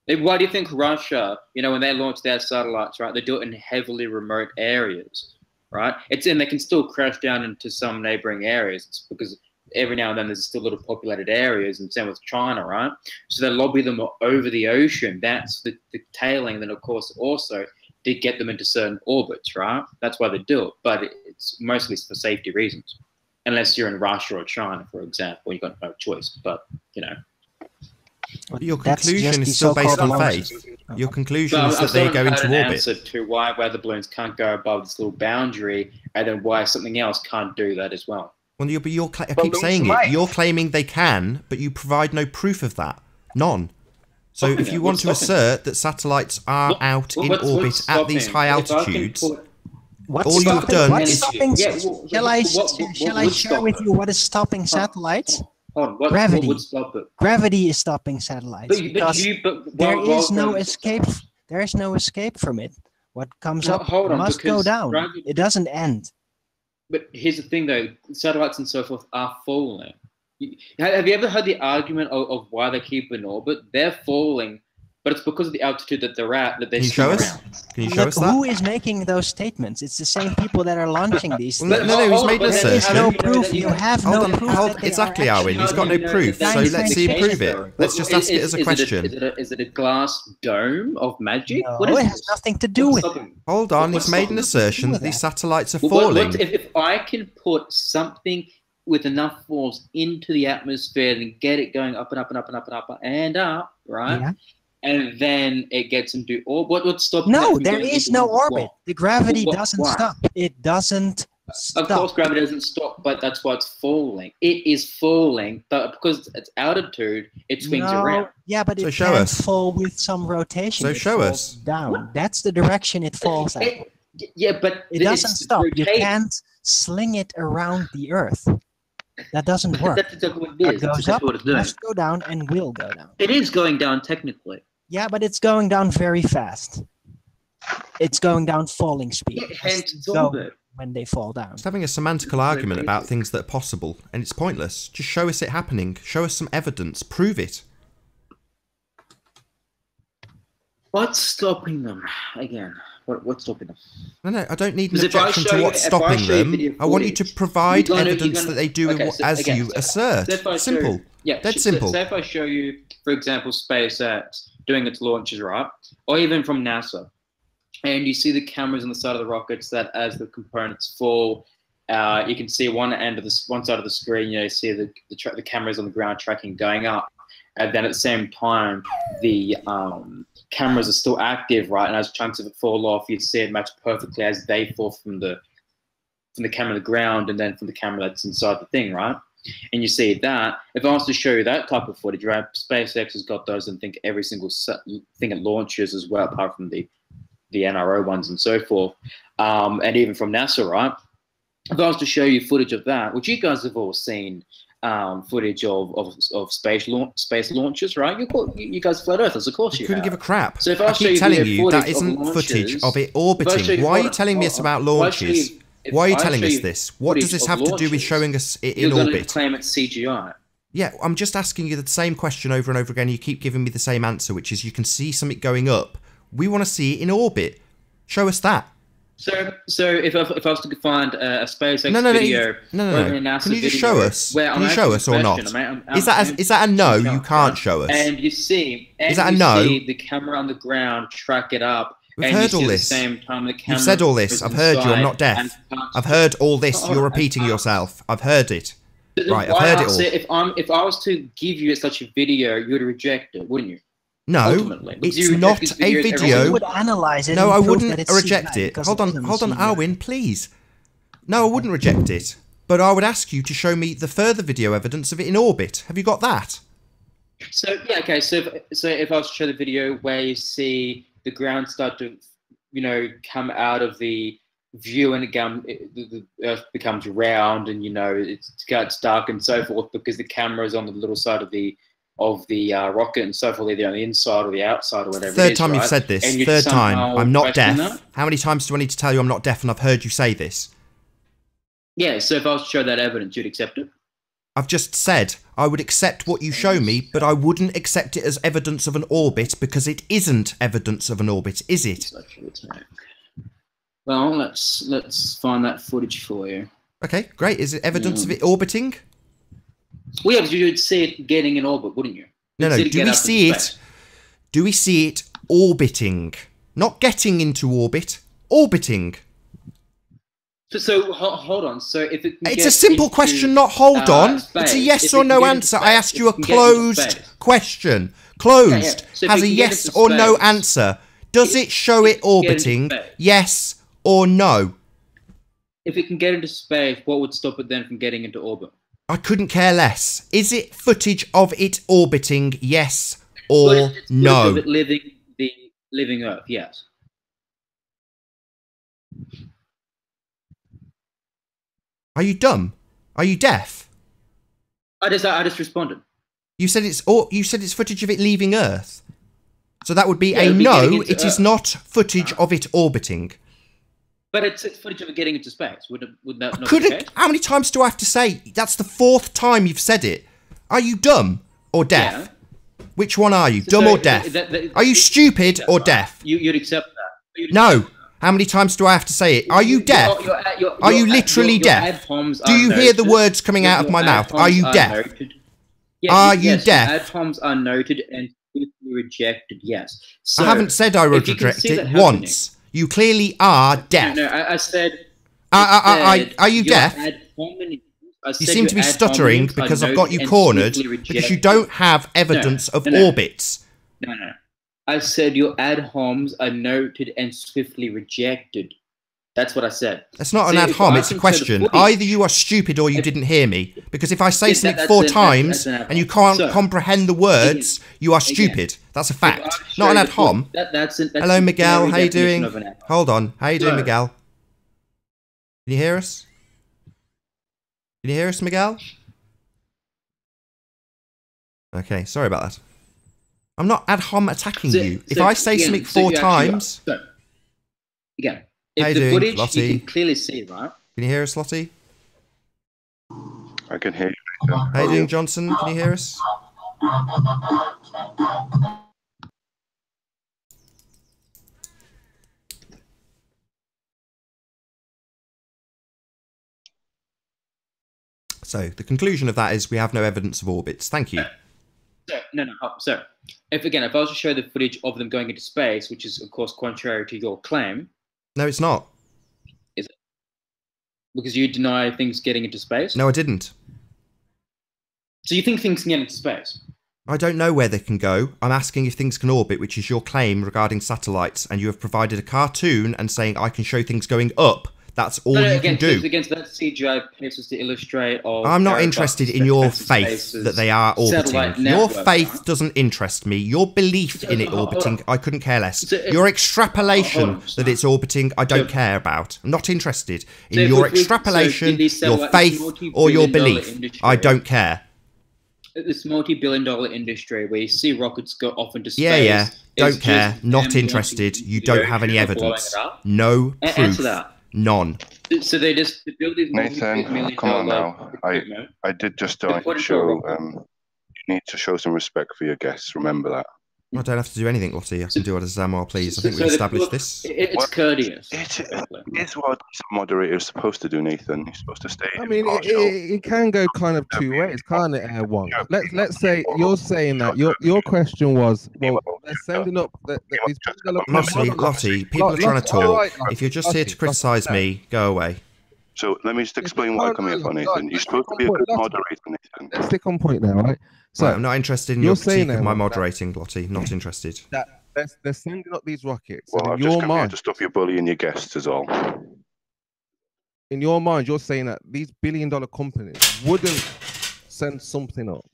Why do you think Russia, when they launch their satellites, right, they do it in heavily remote areas, right? And they can still crash down into some neighboring areas. It's because every now and then there's still little populated areas, and same with China, right? So they lobby them over the ocean. That's the tailing. Then, of course, also did get them into certain orbits, right? That's why they do it. But it's mostly for safety reasons. Unless you're in Russia or China, for example, you've got no choice. But, Your That's conclusion just the is still based so-called on launches. faith. Your conclusion But is I that still they go haven't had into an orbit. answer to why weather balloons can't go above this little boundary, and then why something else can't do that as well. Well, I keep Balloons saying might. it. You're claiming they can, but you provide no proof of that. None. So Stopping if you it. want to What's stopping assert that satellites are What- out what- in what's orbit at these stopping? high If I can altitudes, put- What's All you've stopping- done what's is- stopping? Yeah, Shall I what shall I would share stop with it? you what is stopping satellites? Hold on, what Gravity. would stop it? Gravity is stopping satellites But because there is no escape. There is no escape from it. What comes No, up hold on, must go because down. gravity- It doesn't end. But here's the thing, though: satellites and so forth are falling. Have you ever heard the argument of why they keep in orbit? They're falling but it's because of the altitude that they're at that they Can you show spin us? around. Can you show Look, us that? who is making those statements? It's the same people that are launching these Well, things. no, he's made an But There is assertion. no how do you know proof. that You have Hold no on, proof. hold, that they exactly, are Arwen. actually He's got no know proof, that so that's let's see him prove it. though. Let's just ask it as a question. Is it a glass dome of magic? No, What is it has this? nothing to do What's with it. stopping? Hold on, What's he's made an stopping? assertion that with these that? satellites are What- falling. if I can put something with enough force into the atmosphere and get it going up and up and up and up and up and up, right? Yeah. And then it gets into orbit. What's stopping that No, from there going is into no orbit? orbit. The gravity Why? doesn't stop. It doesn't Of stop. course, gravity doesn't stop, but that's why it's falling. It is falling, but because it's altitude, it swings around. Yeah, but So it show can't us. fall with some rotation. So It show falls us. down. That's the direction it falls at. Yeah, but It doesn't it's stop. You rotating. can't sling it around the Earth. That doesn't work. That's exactly what it It is. goes That's up, what it's doing. must go down, and will go down. It is going down technically. Yeah, but it's going down very fast. It's going down falling speed. Yeah, hence it's Go orbit. when they fall down. Just having a semantical argument about things that are possible, and it's pointless. Just show us it happening. Show us some evidence. Prove it. What's stopping them? Again, what's stopping them? No, I don't need an Because if I objection show to you- what's if I stopping show you them. video I want you to footage, provide you're evidence gonna- that they do okay, as okay, you so assert. if I show Simple. you- Yeah, Dead so- simple. So if I show you, for example, SpaceX doing its launches, right, or even from NASA, and you see the cameras on the side of the rockets that as the components fall, you can see one side of the screen. You see the cameras on the ground tracking going up, and then at the same time the cameras are still active, right? And as chunks of it fall off, you see it match perfectly as they fall from the camera to the ground, and then from the camera that's inside the thing, right? And you see that. If I was to show you that type of footage, right? SpaceX has got those, and think every single thing it launches as well, apart from the NRO ones and so forth, and even from NASA, right? If I was to show you footage of that, which you guys have all seen, footage of space launches, right? You guys flat earthers, of course you couldn't have. give a crap. So if I I show keep you telling video you that footage of isn't launches- footage of it If I show orbiting. you- Why are you hold on, telling me hold it's on. about If I show launches? you- if Why are you I telling show us you this? What does footage this of have to do with launches, showing us it you're in going to orbit? claim it's CGI. Yeah, I'm just asking you the same question over and over again. You keep giving me the same answer, which is you can see something going up. We want to see it in orbit. Show us that. So if I was to find a SpaceX No. video, No. or even a NASA Can you just video show us? where Can I'm you show asking us a or question, not? Is that a no? You can't show us. And you see, Is that a no? see the camera on the ground track it up. We've and heard you all see this. At the same time the camera You've said all this. is I've heard you. I'm not inside deaf. and can't- I've heard all this. Oh, You're repeating and- yourself. I've heard it. Right, I've Why heard it I say all. if I was to give you such a video, you would reject it, wouldn't you? No, Ultimately, because it's you not reject a these videos every video. You would analyze it. No, and I prove wouldn't that it's reject CGI it. because Hold on, isn't CGI. Arwen, please. No, I wouldn't reject it. But I would ask you to show me the further video evidence of it in orbit. Have you got that? So yeah, okay. So if I was to show the video where you see the ground start to, come out of the view and the Earth becomes round, and it gets dark and so forth because the camera is on the little side of the rocket and so forth, either on the inside or the outside or whatever. Third it is, time you've right? said this. And you Third time. somehow I'm not question deaf. that? How many times do I need to tell you I'm not deaf and I've heard you say this? Yeah. So if I was to show that evidence, you'd accept it. I've just said I would accept what you show me, but I wouldn't accept it as evidence of an orbit because it isn't evidence of an orbit, is it? Such an attack. Well, let's find that footage for you. Okay, great. Is it evidence of it orbiting? Well, yeah, because you'd see it getting in orbit, wouldn't you? No. You'd see it Do get we up into see it? space. Do we see it orbiting? Not getting into orbit, orbiting. So hold on. So if it can It's get a simple into, question, not hold on. space, It's a yes if or it can no get into answer. I space, asked you a if it can get into closed space. question. Closed. Yeah. So if Has it a can get yes into or no space, answer. Does it show it orbiting? space. Yes or no? If it can get into space, what would stop it then from getting into orbit? I couldn't care less. Is it footage of it orbiting? Yes or But it's no? Of it living Earth, yes. Are you dumb? Are you deaf? I just responded. You said it's footage of it leaving Earth. So that would be Yeah, a it'd be getting no. into It is Earth. not footage of it orbiting. But it's footage of it getting into space. Would that not be the Couldn't. case? How many times do I have to say? That's the fourth time you've said it. Are you dumb or deaf? Yeah. Which one are you, dumb or deaf? Are you stupid or deaf? You'd accept that. No. How many times do I have to say it? Are you deaf? Are you literally deaf? Do you hear the words coming out of my mouth? Are you deaf? Are you deaf? Ad homs are noted and rejected, yes. So, I haven't said I would reject it once. You clearly are deaf. No, I said... Are you deaf? You seem to be stuttering because I've got you cornered because you don't have evidence of orbits. No. I said your ad homs are noted and swiftly rejected. That's what I said. That's not an ad hom, it's a question. Either you are stupid or you didn't hear me. Because if I say something 4 times and you can't comprehend the words, you are stupid. That's a fact. Not an ad hom. Hello, Miguel. How you doing? Hold on. How you doing, Miguel? Can you hear us? Can you hear us, Miguel? Okay, sorry about that. I'm not ad hom attacking you. If I say something 4 times... Again, if the footage Lottie, you can clearly see, right? Can you hear us, Lottie? I can hear you. How you doing, Johnson? Can you hear us? So the conclusion of that is we have no evidence of orbits. Thank you. So if I was to show the footage of them going into space, which is of course contrary to your claim. No, it's not. Is it? Because you deny things getting into space? No, I didn't. So you think things can get into space? I don't know where they can go. I'm asking if things can orbit, which is your claim regarding satellites, and you have provided a cartoon and saying I can show things going up. That's all you can do. Against that CGI pieces to illustrate. I'm not interested in your faith that they are orbiting. Your faith doesn't interest me. Your belief in it orbiting, I couldn't care less. Your extrapolation that it's orbiting, I don't care about. I'm not interested in your extrapolation, your faith, or your belief. I don't care. This multi-billion-dollar industry where you see rockets go off into space. Yeah. Don't care. Not interested. You don't have any evidence. No proof. Answer that. None. So they just build these Nathan, come on now. I did just show. You need to show some respect for your guests. Remember that. I don't have to do anything, Lottie. I can do what as damn well please. I think we established this. It's courteous. It's what a moderator is supposed to do, Nathan. He's supposed to stay. I mean, it can go kind of 2 ways, can't it? One. Let's say you're saying that your question was, well, they're sending up these. Lottie, people are trying to talk. If you're just here to criticise me, go away. So let me just explain what I come here for, Nathan. You're supposed to be a good moderator, Nathan. Let's stick on point now, right? So I'm not interested in your critique of my moderating, Lottie. Not interested. They're sending up these rockets. Well, I've just come here to stop you bullying your guests, is all. In your mind, you're saying that these billion-dollar companies wouldn't send something up.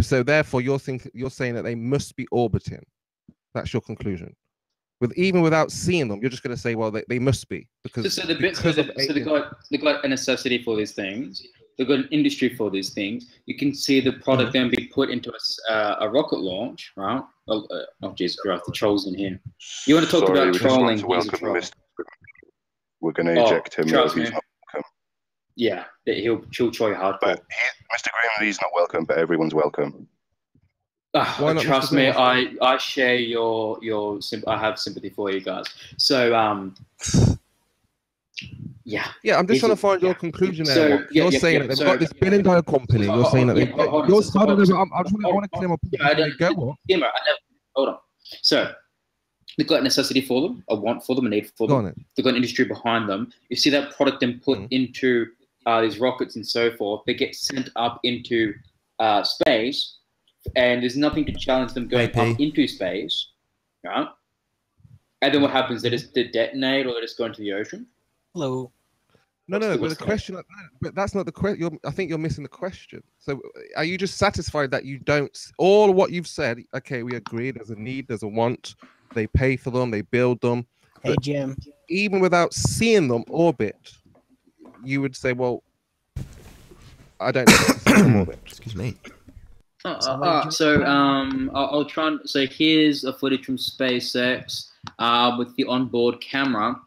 So therefore, you're saying that they must be orbiting. That's your conclusion. Even without seeing them, you're just going to say, well, they must be because they got a necessity for these things. They've got an industry for these things. You can see the product then be put into a rocket launch, right? Oh, Jesus Christ, the trolls in here. You want to talk about trolling? We're going to eject him. Trust me. Yeah, he'll try hardcore. But Mr. Graham, he's not welcome, but everyone's welcome. Trust me, I share your I have sympathy for you guys. So yeah, I'm just trying to find your conclusion there. So, you're saying that they've got this billion-dollar company. You're saying that they've got. I want to clear my point. Hold on. So they've got a necessity for them, a want for them, a need for them. They've got an industry behind them. You see that product then put into these rockets and so forth. They get sent up into space, and there's nothing to challenge them going up into space, right? And then what happens? They just detonate, or they just go into the ocean. Hello. No, but the question, but that's not the question. I think you're missing the question. So, are you just satisfied that you don't? All what you've said, okay, we agree. There's a need, there's a want. They pay for them, they build them. Hey, Jim. Even without seeing them orbit, you would say, well, I don't know. Excuse me. So I'll try and so here's a footage from SpaceX with the onboard camera.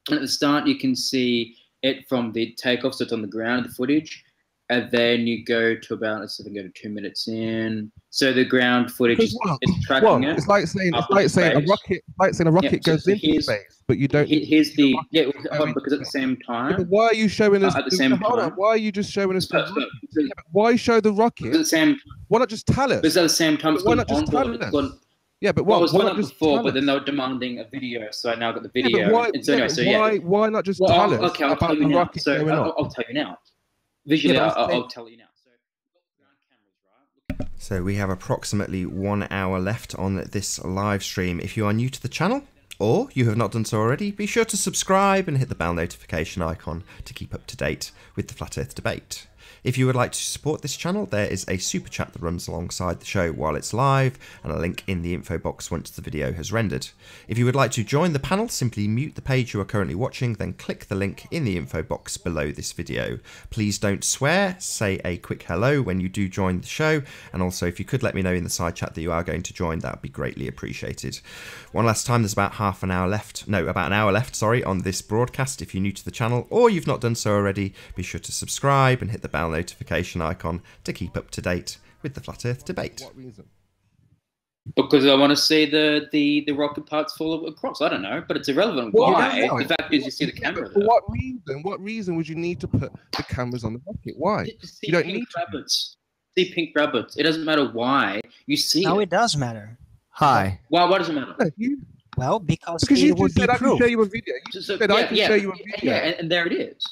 And at the start, you can see it from the takeoff, so it's on the ground, the footage. and then you go to about, let's see if I can go to 2 minutes in. So the ground footage is tracking it. It's like saying a rocket goes into space, but you don't. Here's the because at the same time. Yeah, but why are you showing us at the same time? Why are you just showing us the rocket? Yeah, why show the rocket? At the same. Why not just tell us? Because at the same time, why not just tell us? Yeah, but what? Well, it was why one not up just before, but then they were demanding a video, so I now got the video. Yeah, but why not just tell us okay, I'll tell you now. So I'll tell you now. Visually, I'll tell you now. So we have approximately 1 hour left on this live stream. If you are new to the channel, or you have not done so already, be sure to subscribe and hit the bell notification icon to keep up to date with the Flat Earth debate. If you would like to support this channel, there is a super chat that runs alongside the show while it's live, and a link in the info box once the video has rendered. If you would like to join the panel, simply mute the page you are currently watching, then click the link in the info box below this video. Please don't swear, say a quick hello when you do join the show, and also if you could let me know in the side chat that you are going to join, that would be greatly appreciated. One last time, there's about about an hour left, on this broadcast. If you're new to the channel, or you've not done so already, be sure to subscribe and hit the bell notification icon to keep up to date with the Flat Earth debate. What reason? Because I want to see the rocket parts fall across. I don't know, but it's irrelevant. Why? The fact is, you see the camera. For what reason? What reason would you need to put the cameras on the rocket? Why? You don't need rabbits. See pink rabbits. It doesn't matter why. You see. No, it does matter. Hi. Why does it matter? Well, because you would just said I can show you a video. You said I can show you a video. Yeah, and there it is.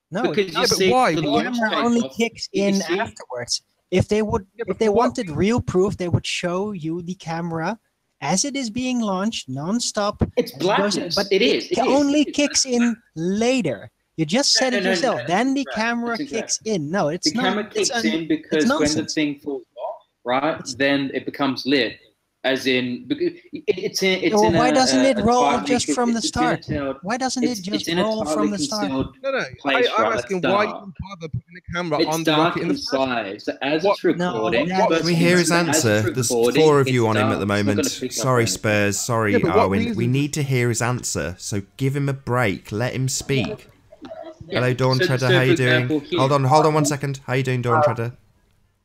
No, because you see why? The camera only kicks in afterwards. If they wanted real proof, they would show you the camera as it is being launched non-stop. It's blackness, but it only kicks in later. You just said it yourself. Then the camera kicks in. No, it's not. The camera kicks in because when the thing falls off, right, then it becomes lit. As in, it's why doesn't it roll just from the start? Why doesn't it just roll from the start? No. I'm asking why you bother putting the camera on the rocket in the inside. So as it's recording, can we hear his answer? There's 4 of you on him at the moment. Sorry, Spurs. Sorry, Arwin. We need to hear his answer. So give him a break. Let him speak. Hello, Dawn Treader. How you doing? Hold on 1 second. How you doing, Dawn Treader?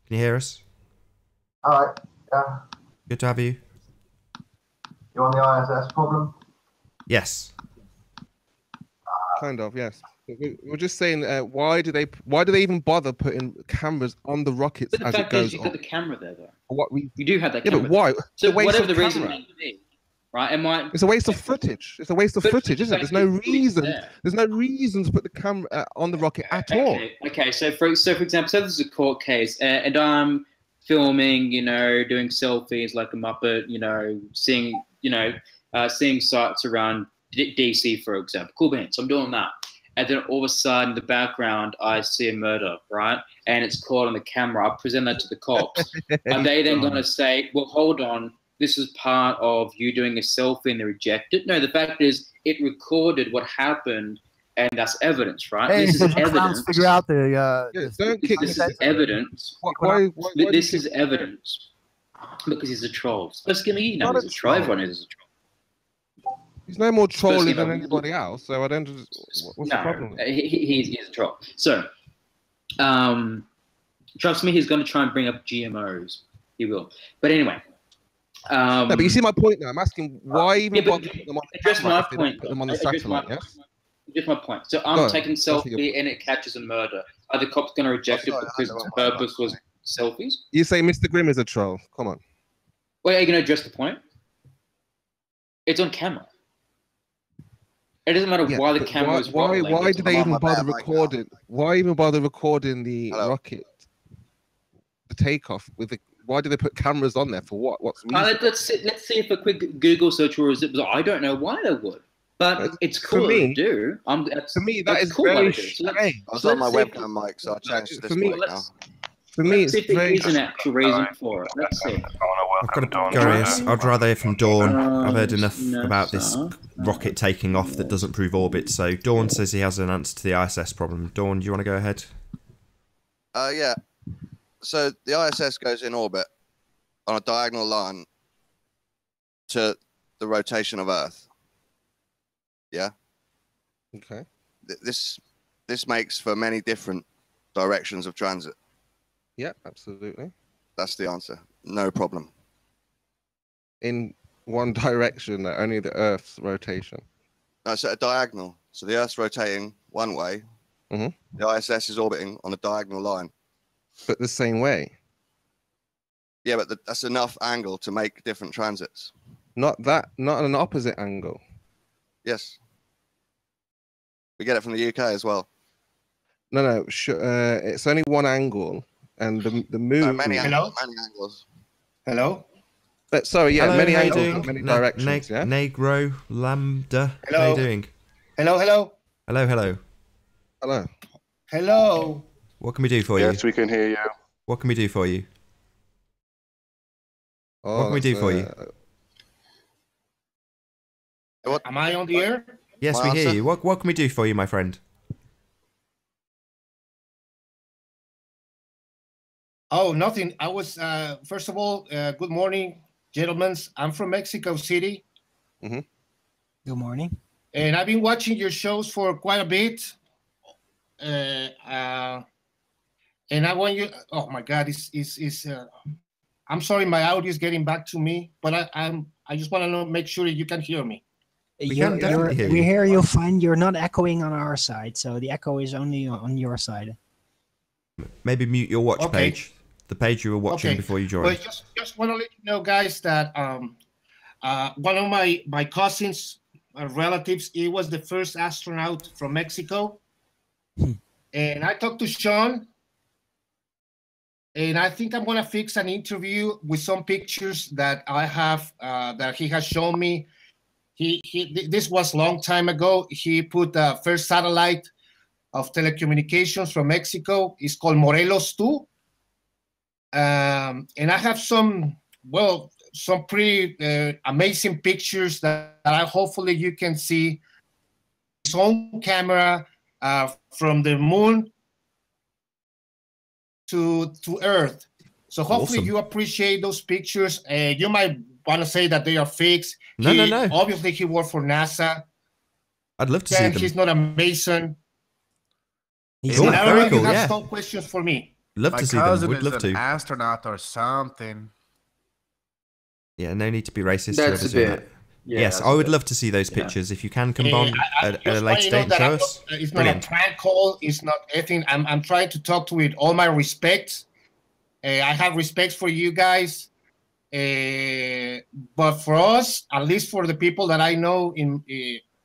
Can you hear us? All right. Yeah. Good to have you. You on the ISS problem? Yes. Kind of, yes. We're just saying, why do they even bother putting cameras on the rockets as it goes on? You've got the camera there, though. For what reason? You do have that camera. Yeah, but why? So whatever the reason may be, right? It's a waste of footage. It's a waste of footage, isn't it? There's no reason. There's no reason to put the camera on the rocket at all. Okay. So for example, this is a court case, and I'm filming, doing selfies like a Muppet, seeing sights around DC, for example. Cool beans. So I'm doing that. And then all of a sudden, in the background, I see a murder, right? And it's caught on the camera. I present that to the cops. Are they then going to say, well, hold on, this is part of you doing a selfie and they reject it? No, the fact is it recorded what happened, and that's evidence, right? Hey, this is evidence. Figure out the. This is evidence. This is evidence because he's a troll. Let's give me, he's a troll. Everyone is a troll. He's no more trolling than anybody else, so I don't. What's the problem? He's a troll. So, trust me, he's going to try and bring up GMOs. He will. But anyway. No, but you see my point now. I'm asking why even bother putting them on the camera if they don't put them on the satellite, yes? Just my point. So I'm taking selfie and it catches a murder. Are the cops going to reject it because its purpose was selfies? You say Mr. Grimm is a troll. Come on. Wait, are you going to address the point? It's on camera. It doesn't matter why the camera is rolling. Why do they even bother recording? Why even bother recording the rocket, the takeoff with the? Why do they put cameras on there for what? What's the reason? Let's see if a quick Google search or is it? I don't know why they would, but it's cool to do. For me, that is cool very strange. I was on my webcam mic, so I changed to this mic now. For me, it's very. There's an actual reason for it. Let's see. I've got to go. I'd rather hear from Dawn. I've heard enough about this rocket taking off that doesn't prove orbit. So Dawn says he has an answer to the ISS problem. Dawn, do you want to go ahead? Yeah. So the ISS goes in orbit on a diagonal line to the rotation of Earth. Yeah. Okay. This makes for many different directions of transit? Yeah, absolutely. That's the answer. No problem. In one direction, only the Earth's rotation. No, so a diagonal. So the Earth's rotating one way. Mhm. The ISS is orbiting on a diagonal line. But the same way. Yeah, but that's enough angle to make different transits. Not an opposite angle. Yes. We get it from the UK as well. No. It's only one angle, and the moon. No, many angles. Hello. Sorry, yeah, Hello, many how you angles, doing? many directions. Yeah. Negro Lambda. Hello. How you doing? Hello. Hello. Hello, hello. Hello. Hello. What can we do for you? Yes, we can hear you. What can we do for you? Oh, What can we do for you? Am I on the air? Yes, we hear you. What can we do for you, my friend? Oh, nothing. I was first of all, good morning, gentlemen. I'm from Mexico City. Mm-hmm. Good morning. And I've been watching your shows for quite a bit. And I want you. Oh my God, I'm sorry, my audio is getting back to me, but I just want to make sure that you can hear me. We hear you fine. You're not echoing on our side, so the echo is only on your side. Maybe mute your watch page, the page you were watching before you joined. But just want to let you know, guys, that one of my cousins, relatives, he was the first astronaut from Mexico, and I talked to Sean. And I think I'm gonna fix an interview with some pictures that I have that he has shown me. This was a long time ago. He put the first satellite of telecommunications from Mexico. It's called Morelos 2. And I have some pretty amazing pictures that I hopefully you can see. His own camera from the moon to Earth. So hopefully you appreciate those pictures. You might want to say that they are fakes. No. Obviously, he worked for NASA. I'd love to see them. He's not a Mason. He's very cool, you have some questions for me. Love to see them. We'd love to. An astronaut or something. Yeah, no need to be racist. That's a bit. Yes, I would love to see those pictures. If you can come on at a later date and show us. It's not a prank call. It's not anything. I'm trying to talk to with all my respect. I have respect for you guys. But for us, at least for the people that I know in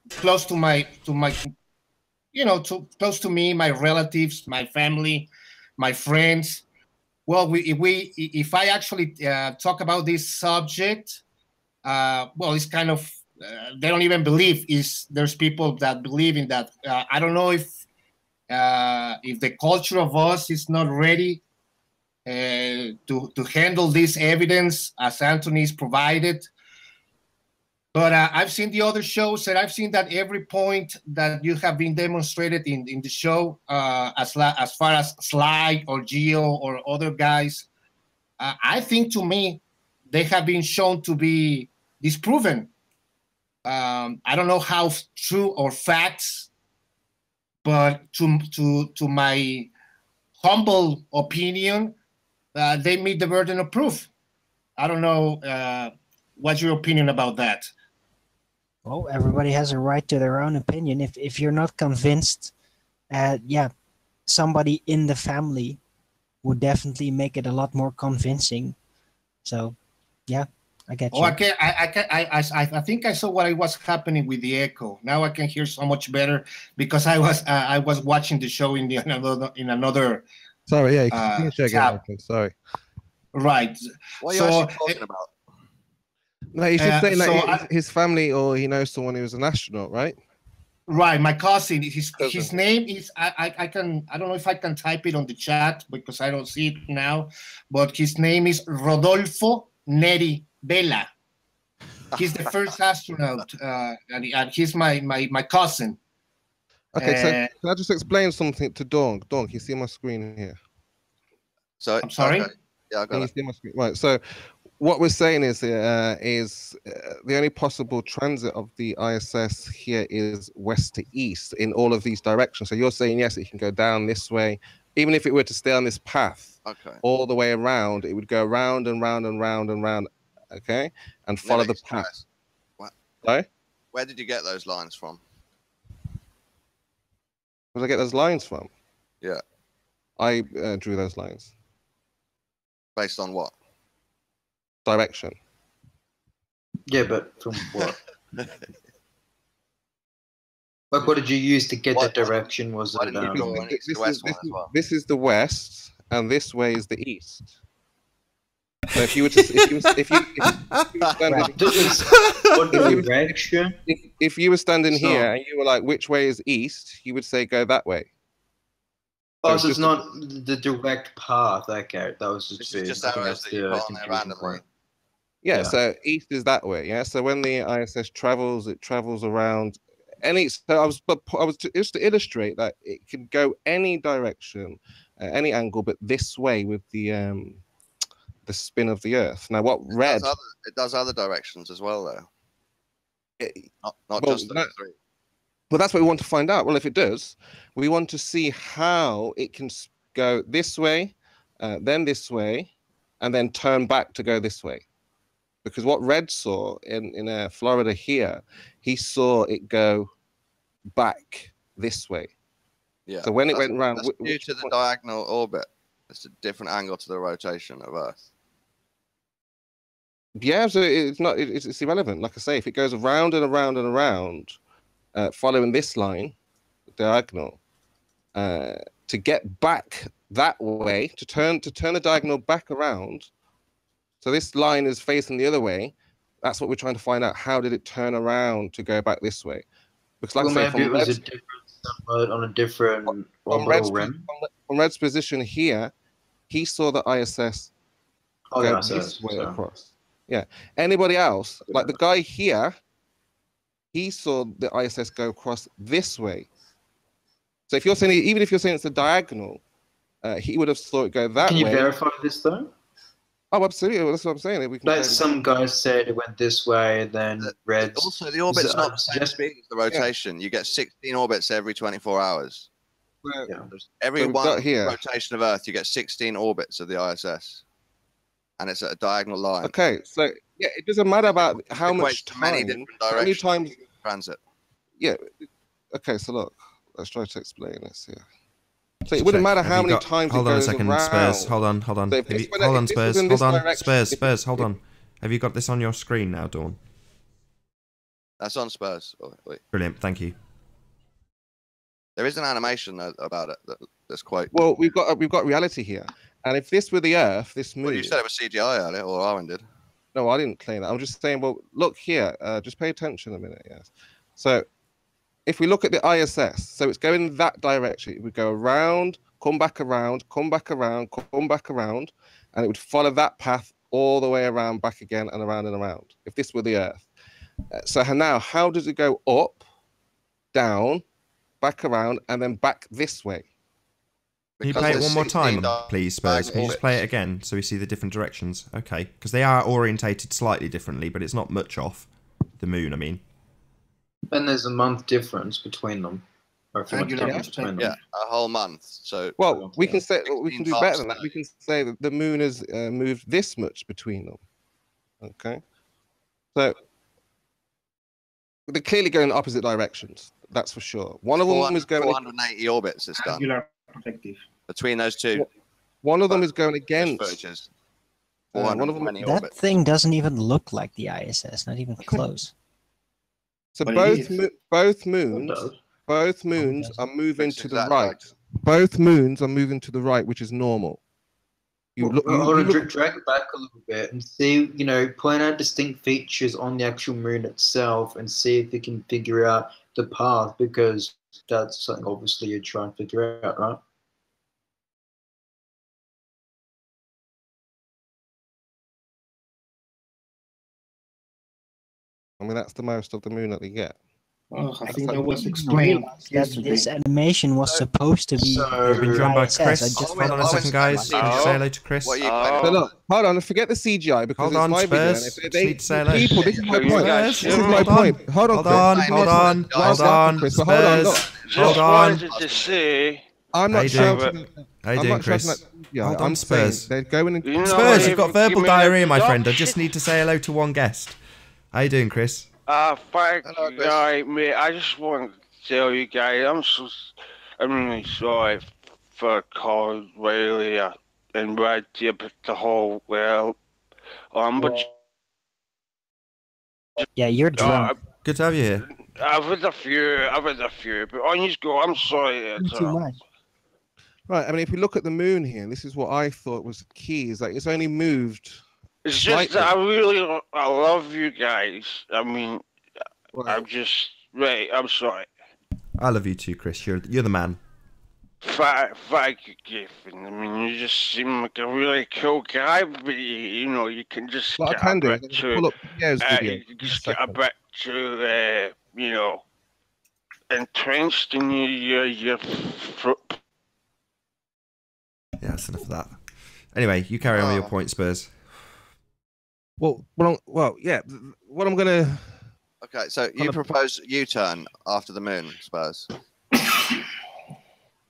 close to my close to me, my relatives, my family, my friends. Well, if I actually talk about this subject, it's kind of they don't even believe. There's people that believe in that. I don't know if the culture of us is not ready to handle this evidence as Anthony's provided. But I've seen the other shows, and I've seen that every point that you have been demonstrated in the show, as far as Sly or Geo or other guys, I think to me they have been shown to be disproven. I don't know how true or facts, but to my humble opinion, they meet the burden of proof. I don't know. What's your opinion about that? Well, everybody has a right to their own opinion. If you're not convinced, somebody in the family would definitely make it a lot more convincing. So, yeah, I get you. I think I saw what was happening with the echo. Now I can hear so much better because I was watching the show in another. Sorry, yeah, you can check it. Sorry. Right. What are you actually talking about? No, he's just saying that his family or he knows someone who's an astronaut, right? Right, my cousin. His name is I don't know if I can type it on the chat because I don't see it now, but his name is Rodolfo Neri Vela. He's the first astronaut, and he's my cousin. Okay, so can I just explain something to Dawn? Dawn, can you see my screen here? So I'm sorry. Okay. Yeah, I got it. See my screen? Right. So what we're saying is the only possible transit of the ISS here is west to east in all of these directions. So you're saying yes, it can go down this way, even if it were to stay on this path all the way around, it would go round and round and round and round, okay, and follow the path. What? Sorry? Where did you get those lines from? Where did I get those lines from? Yeah. I drew those lines. Based on what? Direction. Yeah, but from what? Like, what did you use to get that direction? Was it this is the west, and this way is the east. So if you were to, if you were standing here and you were like, which way is east? You would say go that way. Oh, so it's not the direct path. Okay, that was just arrows that you put on there randomly. Yeah, so east is that way. Yeah, so when the ISS travels, it travels around any. So I was just to illustrate that it can go any direction, any angle, but this way with the spin of the Earth. Now, what red? It does other directions as well, though. Not just those three. Well, that's what we want to find out. Well, if it does, we want to see how it can go this way, then this way, and then turn back to go this way. Because what Red saw in Florida here, he saw it go back this way. Yeah. So when it went around, due to the diagonal orbit, it's a different angle to the rotation of Earth. Yeah, so it's not. It's irrelevant. Like I say, if it goes around and around and around, following this line, diagonal, to get back that way, to turn the diagonal back around. So this line is facing the other way. That's what we're trying to find out. How did it turn around to go back this way? Because like I say, maybe it was a different sunlight on a different orbital rim. From Red's position here, he saw the ISS go this way across. Yeah. Anybody else, like the guy here, he saw the ISS go across this way. So if you're saying, even if you're saying it's a diagonal, he would have saw it go that way. Can you verify this though? Oh, absolutely. Well, that's what I'm saying. We can like some guys said it went this way, then red. Also, the orbit's not the same speed as the rotation. Yeah. You get 16 orbits every 24 hours. Yeah. Every one rotation of Earth, you get 16 orbits of the ISS. And it's at a diagonal line. Okay, so yeah, it doesn't matter about how much time, how many times transit. Yeah. Okay, so look, let's try to explain this here. So it wouldn't matter how many times. Hold on a second, Spurs. Hold on. Hold on, Spurs. Hold on, Spurs. Hold on. Have you got this on your screen now, Dawn? That's on Spurs. Wait. Brilliant. Thank you. There is an animation about it that's quite. Well, we've got reality here, and if this were the Earth, this moon. Well, you said it was CGI earlier, or Arwen did. No, I didn't claim that. I'm just saying. Well, look here. Just pay attention a minute. Yes. So. If we look at the ISS, so it's going that direction. It would go around, come back around, come back around, come back around, and it would follow that path all the way around, back again, and around and around, if this were the Earth. So now, how does it go up, down, back around, and then back this way? Can you play it one more time, please, Spurs? Can you just play it again so we see the different directions? Okay, because they are orientated slightly differently, but it's not much off. The moon, I mean. And there's a month difference between them. Or a month difference between them. Yeah, a whole month. So well, we can say we can do better than that. We can say that the moon has moved this much between them. Okay, so they're clearly going in opposite directions. That's for sure. One of them is going 480 orbits. It's done. Between those two. One of them is going against. One of them. That thing doesn't even look like the ISS. Not even close. So both moons are moving to the right. Both moons are moving to the right, which is normal. Drag it back a little bit and see, point out distinct features on the actual moon itself and see if you can figure out the path, because that's something obviously you're trying to figure out, right? I mean, that's the most of the moon that they get. Oh, I think that was explained yesterday. This animation was supposed to be. You've been joined by Chris. Hold on a second, guys. Say hello to Chris. So look, hold on, forget the CGI because hold on, it's my Spurs. video. Need to say hello. People, this is my point. This is my point. Hold on, hold on, Chris. Hold on, look. Hold on. Just say. I'm not shouting. How you I'm doing, not stressing Chris? that. Yeah, Hold on, I'm saying Spurs. they're going in. Spurs, you've got verbal diarrhea, my friend. I just need to say hello to one guest. How you doing, Chris? Thank Hello, you, Chris. guys, mate. I just want to tell you guys, I'm really sorry for calling Riley and Red Deep the whole well. But Yeah, you're drunk. Good to have you here. I've had a few, but on you go. I'm sorry. Too much. Right. I mean, if we look at the moon here, and this is what I thought was key: is like it's only moved. It's slightly. just that I love you guys. I mean, I'm just right. I'm sorry. I love you too, Chris. You're the man. Thank you, Giffen. I mean, you just seem like a really cool guy, but you can just What I get can a do bit is too. pull up Pierre's video. You can just get a bit too, entrenched in your Yeah, that's enough of that. Anyway, you carry on with your point, Spurs. Well, yeah. What I'm gonna. Okay, so you propose U-turn after the moon, Spurs.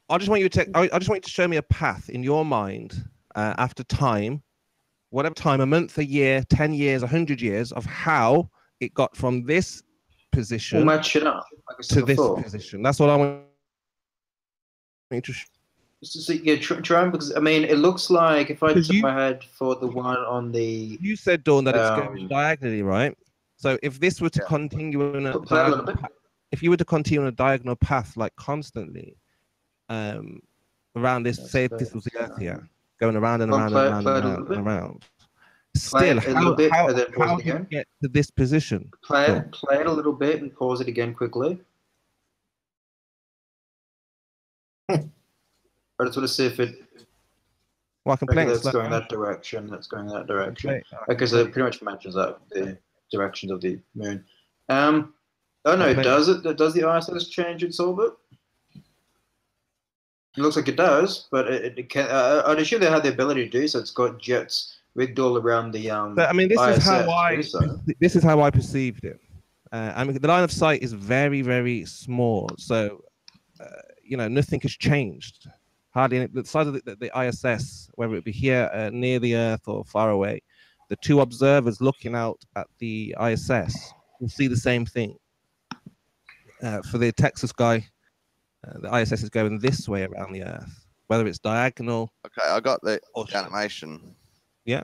I just want you to take. I just want you to show me a path in your mind after time, whatever time, a month, a year, 10 years, 100 years, of how it got from this position We'll match it up like I said to this before. position. That's what I want you to. So, yeah, try because I mean, it looks like if I took my head for the one on the. You said, Dawn, that it's going diagonally, right? So if this were to continue in a diagonal path, if you were to continue on a diagonal path like constantly, around this, say if this was the Earth here, going around and around and around and around and around. Still, how do you get to this position? Play it a little bit and pause it again quickly. I just want to see if it. Well, I can play that's going that direction. That's going that direction. Okay, so it pretty much matches up the directions of the moon. Oh no, does it? Does the ISS change its orbit? It looks like it does, but it can. I'd assume they had the ability to do so. It's got jets rigged all around the. But, I mean, this ISS is how I. so. This is how I perceived it. I mean, the line of sight is very, very small, so nothing has changed. Hardly any, the size of the ISS, whether it be here near the Earth or far away, the two observers looking out at the ISS will see the same thing. For the Texas guy, the ISS is going this way around the Earth, whether it's diagonal. Okay, I got the animation. Yeah.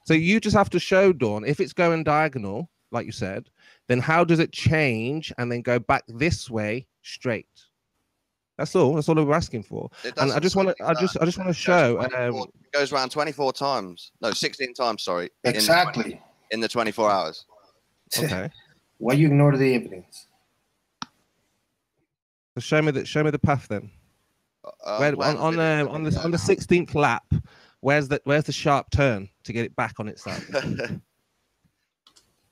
So you just have to show, Dawn, if it's going diagonal, like you said, then how does it change and then go back this way straight? That's all. That's all we're asking for. And I just want to. I just want to show. It goes around 24 times. No, 16 times. Sorry. Exactly. In the 24 hours. Okay. Why you ignore the evidence? So show me the path then. Where, on the 16th lap, where's the sharp turn to get it back on its side?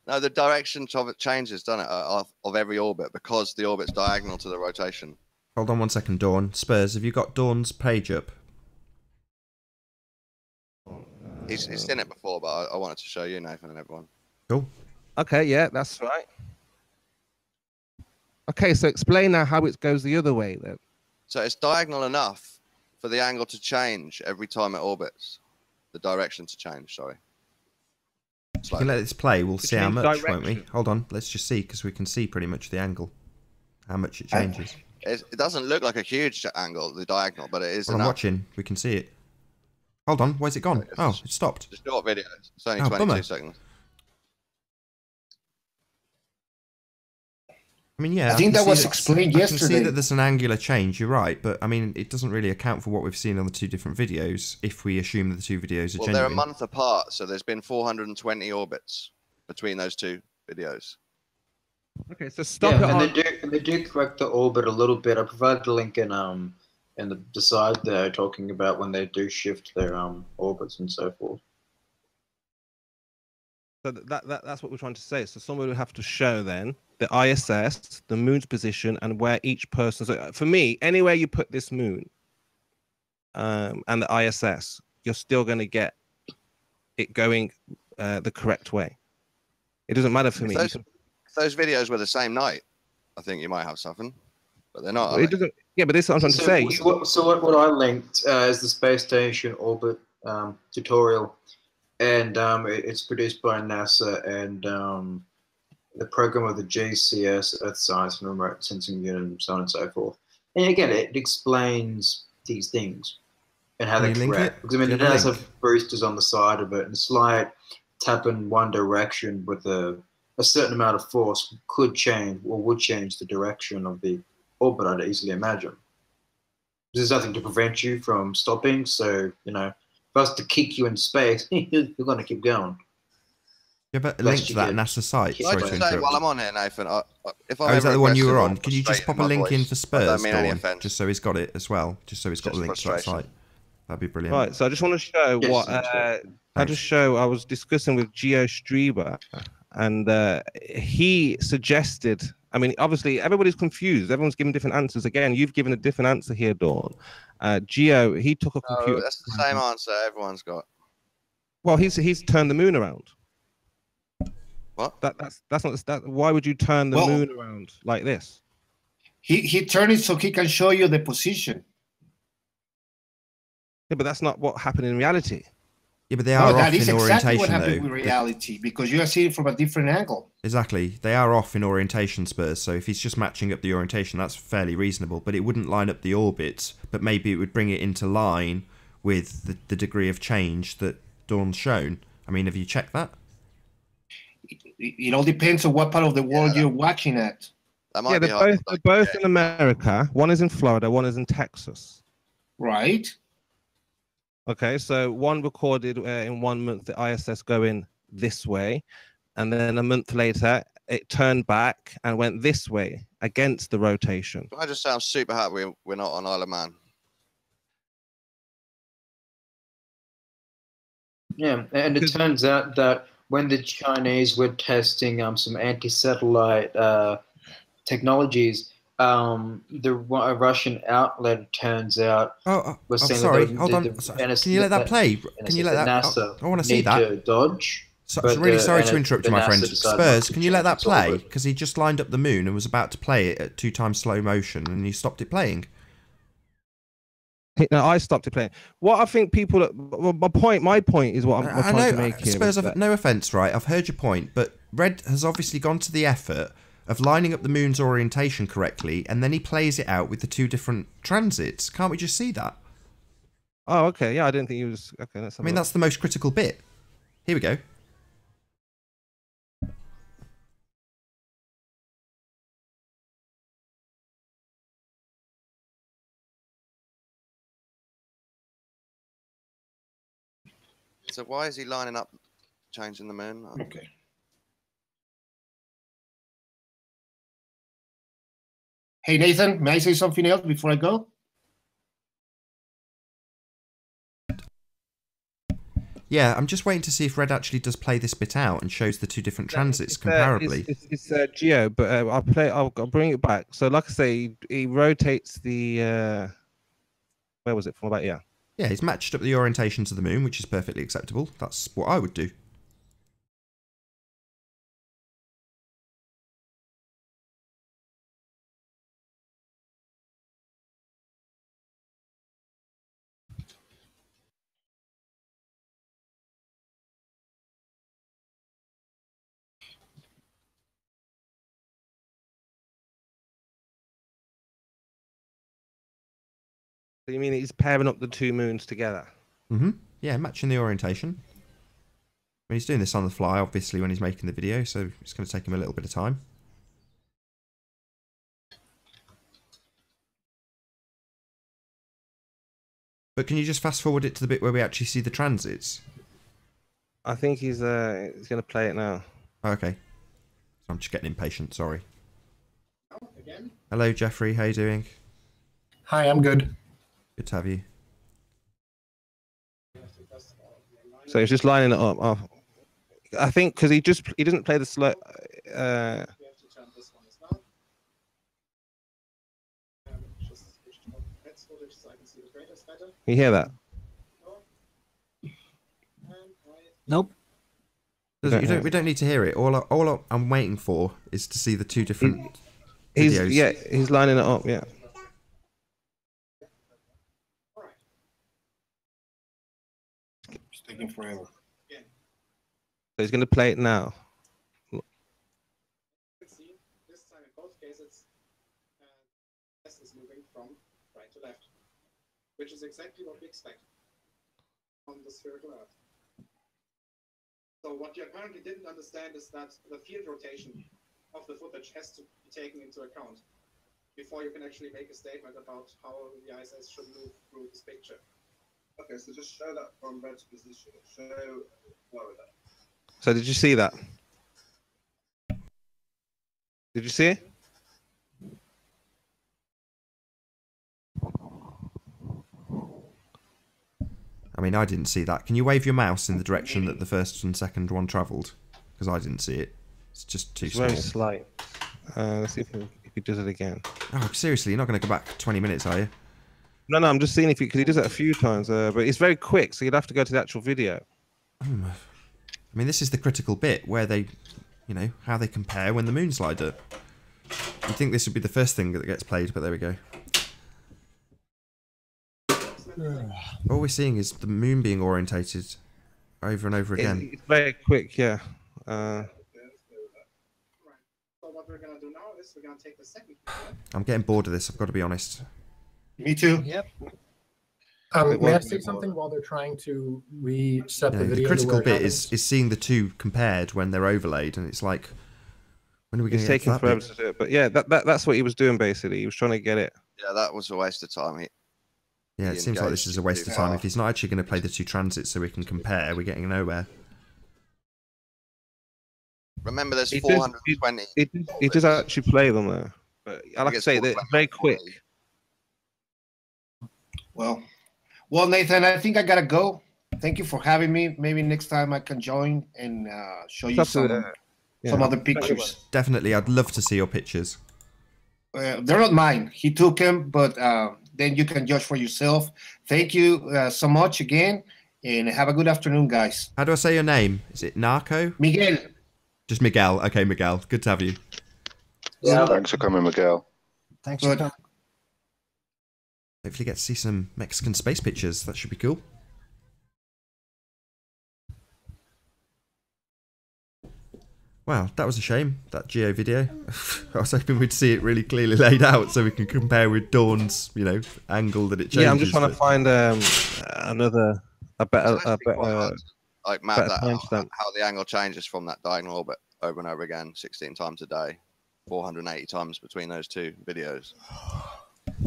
No, the direction of it changes, doesn't it, of every orbit, because the orbit's diagonal to the rotation. Hold on one second, Dawn. Spurs, have you got Dawn's page up? He's seen it before, but I wanted to show you, Nathan, and everyone. Cool. Okay, yeah, that's right. Okay, so explain now how it goes the other way then. So it's diagonal enough for the angle to change every time it orbits. The direction to change, sorry. You can let this play, we'll see how much, won't we? Hold on, let's just see, because we can see pretty much the angle. How much it changes. It doesn't look like a huge angle, the diagonal, but it is enough. I'm watching, we can see it. Hold on, where's it gone? Oh, it stopped. It's a short video, it's only 22 seconds. I mean, yeah. I think that was explained yesterday. I can see that there's an angular change, you're right, but I mean, it doesn't really account for what we've seen on the two different videos, if we assume that the two videos are genuine. They're a month apart, so there's been 420 orbits between those two videos. Okay, so stop it. And they do correct the orbit a little bit. I provided the link in the side there, talking about when they do shift their orbits and so forth. So that's what we're trying to say. So someone would have to show then the ISS, the moon's position, and where each person. So for me, anywhere you put this moon and the ISS, you're still going to get it going the correct way. It doesn't matter for me. If those videos were the same night, I think you might have something. but they're not. It doesn't. Yeah, but this is what I'm trying to say. So what I linked is the space station orbit tutorial, and it's produced by NASA and the program of the JCS, Earth Science and Remote Sensing Unit, and so on and so forth. And again, it explains these things and how Can they're you link correct. it? Because I mean, Do it you have a does link? have boosters on the side of it, and a slight tap in one direction with a certain amount of force could change or would change the direction of the orbit, I'd easily imagine. There's nothing to prevent you from stopping, so, you know, for us to kick you in space, you're going to keep going. You have a link to that NASA site. Can I just say while I'm on here, Nathan, if I'm Oh, is that ever the one you were aggressive on? or Can you just frustrated pop a in my link in voice, for I Spurs, don't mean any Dawn, offence. just so he's got it as well, just so he's got a Just link to that frustration. site? That'd be brilliant. Right, so I just want to show Yes, what I was discussing with Geo Strieber, and he suggested. I mean, obviously everybody's confused. Everyone's giving different answers. Again, you've given a different answer here, Dawn. Geo, he took a computer. Oh, that's the same answer everyone's got. Well, he's turned the moon around. What? That's not that. Why would you turn the moon around like this? He turned it so he can show you the position. Yeah, but that's not what happened in reality. Yeah, but they are off that is in exactly what orientation, happened though. with reality, because you are seeing it from a different angle. Exactly. They are off in orientation, Spurs, so if he's just matching up the orientation, that's fairly reasonable, but it wouldn't line up the orbits, but maybe it would bring it into line with the degree of change that Dawn's shown. I mean, have you checked that? It all depends on what part of the world you're watching at. Yeah, they're both in America. One is in Florida, one is in Texas. Right. Okay, so one recorded in 1 month the ISS going this way, and then a month later it turned back and went this way against the rotation. I just sound super happy we're not on Isle of Man. Yeah, and it turns out that when the Chinese were testing some anti-satellite technologies, the Russian outlet turns out I'm saying sorry. that Hold on. Can you let that play? Can you let that? NASA I want to see need that. to dodge. So, but really sorry to and interrupt the you, my NASA friend. decided not Spurs, to can you let that change its orbit. play? Because he just lined up the moon and was about to play it at 2 times slow motion, and you stopped it playing. No, I stopped it playing. What I think people, well, my point is what I'm trying to make here. Spurs, no offence, right? I've heard your point, but Red has obviously gone to the effort of lining up the moon's orientation correctly, and then he plays it out with the 2 different transits. Can't we just see that? Oh, okay. Yeah, I didn't think he was. Okay, let's have I mean, that's the most critical bit. Here we go. So why is he lining up, changing the moon? Okay. Hey, Nathan, may I say something else before I go? Yeah, I'm just waiting to see if Red actually does play this bit out and shows the 2 different transits comparably. It's Geo, but I'll bring it back. So, like I say, he rotates the. Where was it from? About yeah. Yeah, he's matched up the orientation to the moon, which is perfectly acceptable. That's what I would do. So you mean he's pairing up the 2 moons together? Mm-hmm. Yeah, matching the orientation. I mean, he's doing this on the fly, obviously, when he's making the video, so it's going to take him a little bit of time. But can you just fast forward it to the bit where we actually see the transits? I think he's going to play it now. Oh, okay. So I'm just getting impatient, sorry. Hello, Jeffrey. How you doing? Hi, I'm good. Good to have you. So he's just lining it up. Oh. I think because he doesn't play the slow. You hear that? Nope. We don't need to hear it. All I'm waiting for is to see the 2 different. videos. He's lining it up. Yeah. It's taking forever. So he's going to play it now. This time in both cases, S is moving from right to left, which is exactly what we expect on the spherical Earth. So what you apparently didn't understand is that the field rotation of the footage has to be taken into account before you can actually make a statement about how the ISS should move through this picture. Okay, so just show that from Red's position. Show Florida. So did you see that? Did you see it? I mean, I didn't see that. Can you wave your mouse in the direction that the first and second one travelled? Because I didn't see it. It's just too small. Very slight. Let's see if he does it again. Oh, seriously, you're not going to go back 20 minutes, are you? No, I'm just seeing if because he does it a few times, but it's very quick, so you'd have to go to the actual video. I mean, this is the critical bit where they, you know, how they compare when the moon's lined up. You'd think this would be the first thing that gets played, but there we go. All we're seeing is the moon being orientated over and over again. It's very quick, yeah. So what we're going to do now is we're going to take the second video. I'm getting bored of this, I've got to be honest. Me too. Yep. May I say something while they're trying to reset the video? The critical bit is seeing the two compared when they're overlaid, and it's like, when are we going to get to that forever bit? to do it, but yeah, that's what he was doing basically. He was trying to get it. Yeah, that was a waste of time. Yeah, it seems like this is a waste of time. If he's not actually going to play the two transits so we can compare, we're getting nowhere. Remember, there's 420. He does actually play them though, but like I say, they're very quick. Well, Nathan, I think I gotta go. Thank you for having me. Maybe next time I can join and show you some other pictures. Definitely, I'd love to see your pictures. They're not mine. He took them, but then you can judge for yourself. Thank you so much again, and have a good afternoon, guys. How do I say your name? Is it Narco? Miguel. Just Miguel. Okay, Miguel. Good to have you. Yeah. Thanks for coming, Miguel. Thanks for coming. Hopefully get to see some Mexican space pictures. That should be cool. Wow, that was a shame, that Geo video. I was hoping we'd see it really clearly laid out so we can compare with Dawn's, you know, angle that it changes. Yeah, I'm just trying to find a better like map that out, how the angle changes from that diagonal orbit over and over again, 16 times a day, 480 times between those two videos.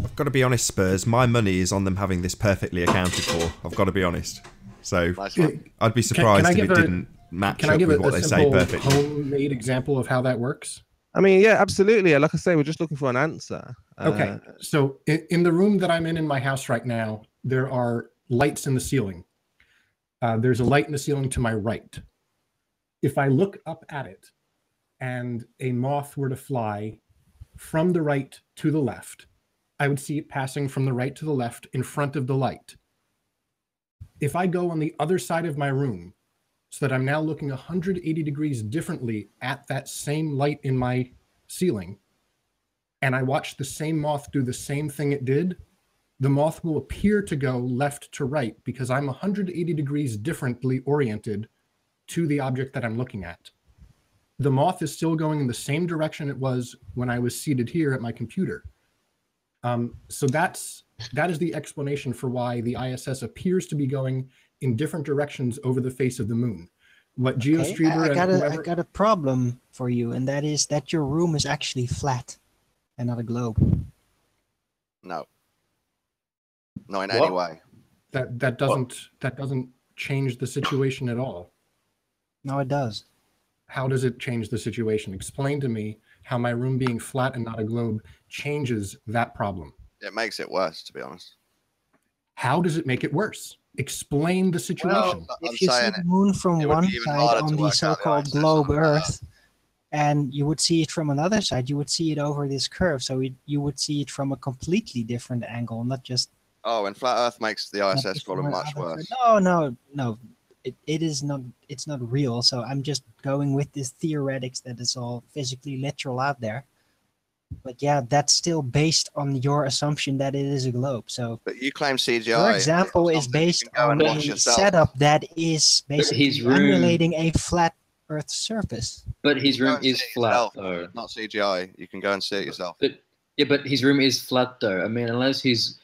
I've got to be honest, Spurs. My money is on them having this perfectly accounted for. I've got to be honest. So I'd be surprised if it didn't match up with what they say perfectly. Homemade example of how that works? I mean, yeah, absolutely. Like I say, we're just looking for an answer. Okay, so in the room that I'm in my house right now, there are lights in the ceiling. There's a light in the ceiling to my right. If I look up at it and a moth were to fly from the right to the left, I would see it passing from the right to the left in front of the light. If I go on the other side of my room, so that I'm now looking 180 degrees differently at that same light in my ceiling, and I watch the same moth do the same thing it did, the moth will appear to go left to right because I'm 180 degrees differently oriented to the object that I'm looking at. The moth is still going in the same direction it was when I was seated here at my computer. So that is the explanation for why the ISS appears to be going in different directions over the face of the moon. What GeoStreamer I got a problem for you, and that is that your room is actually flat and not a globe. No. Not in any way. That doesn't change the situation at all. No, it does. How does it change the situation? Explain to me how my room being flat and not a globe changes that problem. It makes it worse, to be honest. How does it make it worse? Explain the situation. Well, if you see the moon from one side on the so-called globe Earth, and you would see it from another side, you would see it over this curve. So you would see it from a completely different angle, not just... Oh, and flat Earth makes the ISS problem much worse. No. It is not. It's not real. So I'm just going with this theoretics that is all physically literal out there. But yeah, that's still based on your assumption that it is a globe. So But you claim CGI. your example is based on a setup that is basically emulating a flat Earth surface. But his room is flat, though. Not CGI. You can go and see it yourself. But yeah, but his room is flat, though. I mean, unless he's.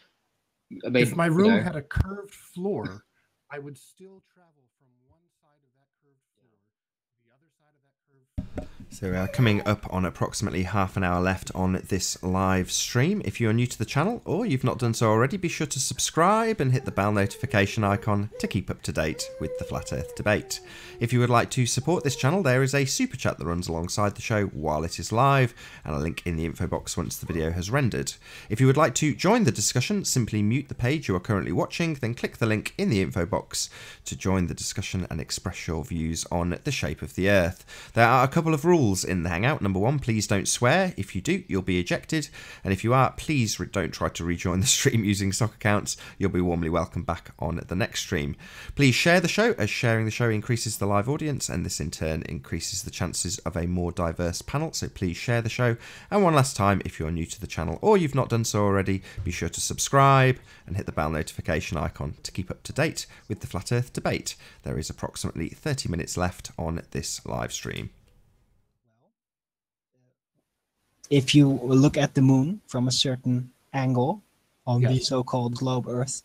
I mean, if my room had a curved floor, I would still travel from one side of that curved floor to the other side of that curved floor. So coming up on approximately half an hour left on this live stream. If you're new to the channel or you've not done so already, be sure to subscribe and hit the bell notification icon to keep up to date with the Flat Earth debate. If you would like to support this channel, there is a super chat that runs alongside the show while it is live, and a link in the info box once the video has rendered. If you would like to join the discussion, simply mute the page you are currently watching, then click the link in the info box to join the discussion and express your views on the shape of the Earth. There are a couple of rules in the Hangout. Number one, please don't swear. If you do, you'll be ejected. And if you are, please don't try to rejoin the stream using stock accounts. You'll be warmly welcomed back on the next stream. Please share the show, as sharing the show increases the live audience, and this in turn increases the chances of a more diverse panel. So please share the show. And one last time, if you're new to the channel or you've not done so already, be sure to subscribe and hit the bell notification icon to keep up to date with the Flat Earth debate. There is approximately 30 minutes left on this live stream. If you look at the moon from a certain angle on the so-called globe Earth,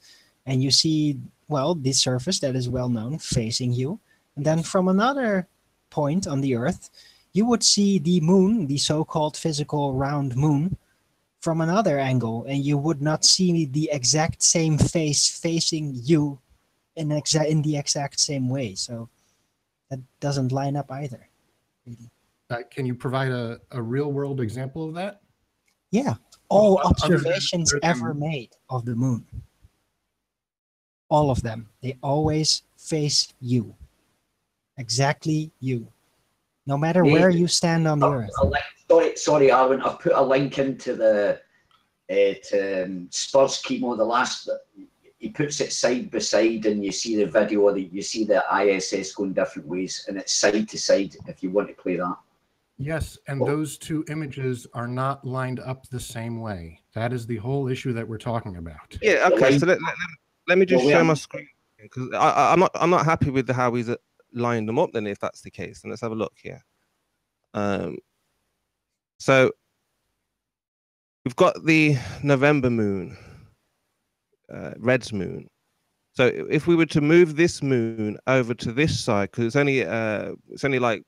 and you see, well, the surface that is well known facing you, and then from another point on the Earth, you would see the moon, the so-called physical round moon, from another angle, and you would not see the exact same face facing you in the exact same way. So that doesn't line up either, really. Can you provide a real-world example of that? Yeah, all observations ever made of the moon. All of them. They always face you. Exactly you. No matter where you stand on the Earth. Sorry, Arwen. I've put a link into the Spurs chemo. The last, he puts it side by side, and you see the video. You see the ISS going different ways, and it's side to side. If you want to play that. Yes, and those two images are not lined up the same way. That is the whole issue that we're talking about. Yeah. Okay. So let me just share my screen, because I'm not happy with how he's lined them up. Then, if that's the case, and let's have a look here. So we've got the November moon, Red's moon. So if we were to move this moon over to this side, because it's only like,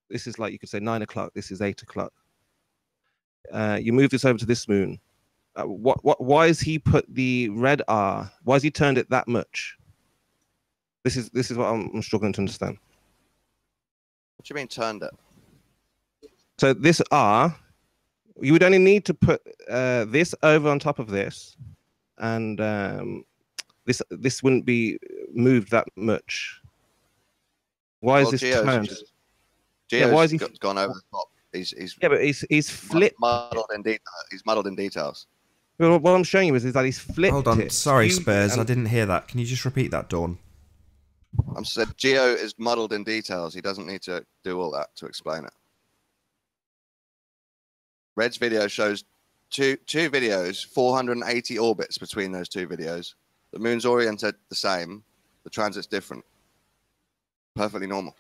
this is like, you could say 9 o'clock. This is 8 o'clock. You move this over to this moon. Why has he put the red R? Why has he turned it that much? This is what I'm struggling to understand. What do you mean turned it? So this R, you would only need to put this over on top of this, and this wouldn't be moved that much. Why is this turned? Gio's why is he gone over the top? He's flipped. Muddled in detail. He's muddled in details. Well, what I'm showing you is that he's flipped. Hold on, sorry, Spurs, and... I didn't hear that. Can you just repeat that, Dawn? I said Gio is muddled in details. He doesn't need to do all that to explain it. Red's video shows two videos, 480 orbits between those two videos. The moon's oriented the same. The transit's different. Perfectly normal.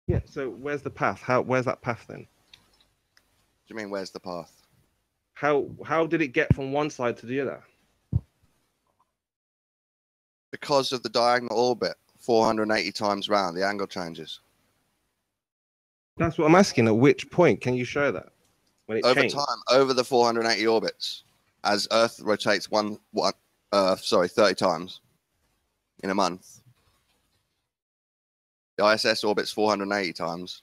Yeah, so where's the path? Where's that path then? What do you mean, where's the path? How did it get from one side to the other? Because of the diagonal orbit, 480 times round, the angle changes. That's what I'm asking. At which point can you show that? When it over changed? time, over the 480 orbits, as Earth rotates 30 times in a month. The ISS orbits 480 times.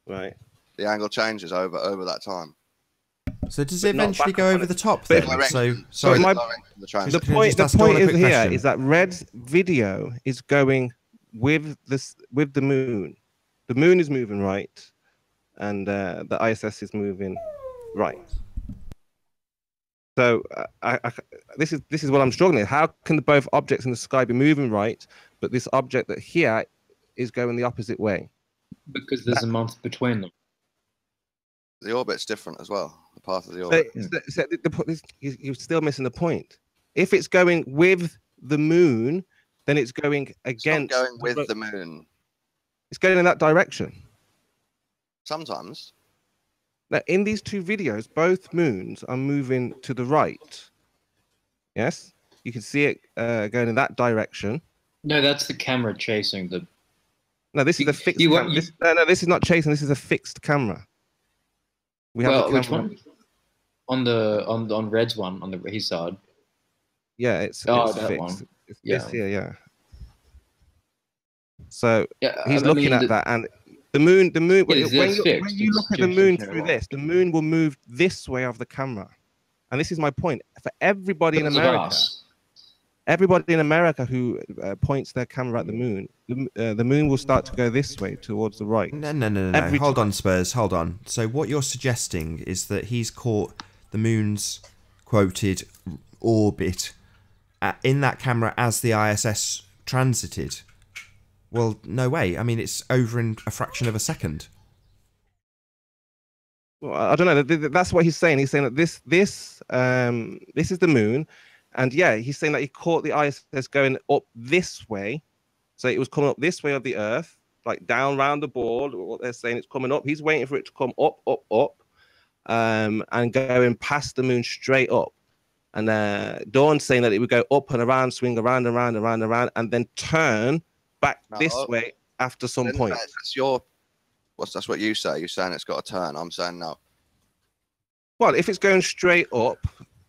Right. The angle changes over that time. So does it eventually go over the top then? So sorry. The point is here is that Red's video is going with the moon. The moon is moving right, and the ISS is moving right. So this is what I'm struggling with. How can both objects in the sky be moving right, but this object that here is going the opposite way? Because there's a month between them. The orbit's different as well. The path of the orbit. You're still missing the point. If it's going with the moon, then it's going against. It's not going with the moon. It's going in that direction. Sometimes. Now, in these two videos, both moons are moving to the right. Yes, you can see it going in that direction. No, that's the camera chasing the. No, this is a fixed camera. No, this is not chasing. This is a fixed camera. We have Well, which one? On Red's one, on his side. Yeah, it's that fixed. one. It's this here, yeah. So he's looking at that, and the moon. When you look at the moon through this, the moon will move this way of the camera, and this is my point for everybody in America. Everybody in America who points their camera at the moon, the moon will start to go this way towards the right. No. Hold on, Spurs. Hold on. So what you're suggesting is that he's caught the moon's quoted orbit in that camera as the ISS transited. Well, no way. I mean, it's over in a fraction of a second. Well, I don't know. That's what he's saying. He's saying that this is the moon. And yeah, he's saying that he caught the ISS going up this way. So it was coming up this way of the Earth, like down round the board. What they're saying, it's coming up. He's waiting for it to come up, and going past the moon straight up. And Dawn's saying that it would go up and around, swing around, and then turn back this way after some point. That's what you say. You're saying it's got to turn. I'm saying no. Well, if it's going straight up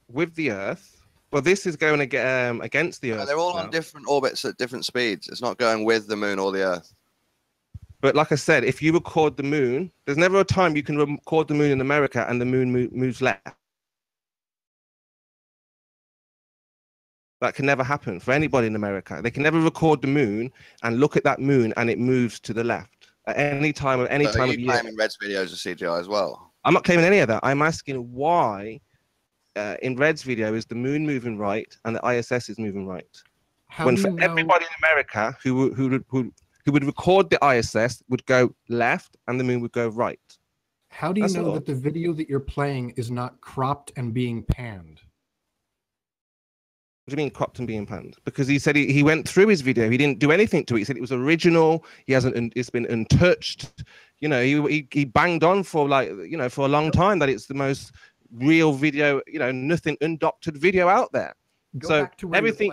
with the Earth, well, this is going against the Earth. They're all on different orbits at different speeds. It's not going with the moon or the Earth. But like I said, if you record the moon, there's never a time you can record the moon in America and the moon moves left. That can never happen for anybody in America. They can never record the moon and look at that moon and it moves to the left at any time of any time of year. Are you claiming Red's videos are CGI as well? I'm not claiming any of that. I'm asking why. In Red's video, is the moon moving right and the ISS is moving right? Everybody in America who would record the ISS would go left and the moon would go right. How do you know that the video that you're playing is not cropped and being panned? What do you mean cropped and being panned? Because he said he went through his video. He didn't do anything to it. He said it was original. He hasn't. It's been untouched. You know, he banged on for for a long time that it's the most real video, nothing undoctored video out there. So everything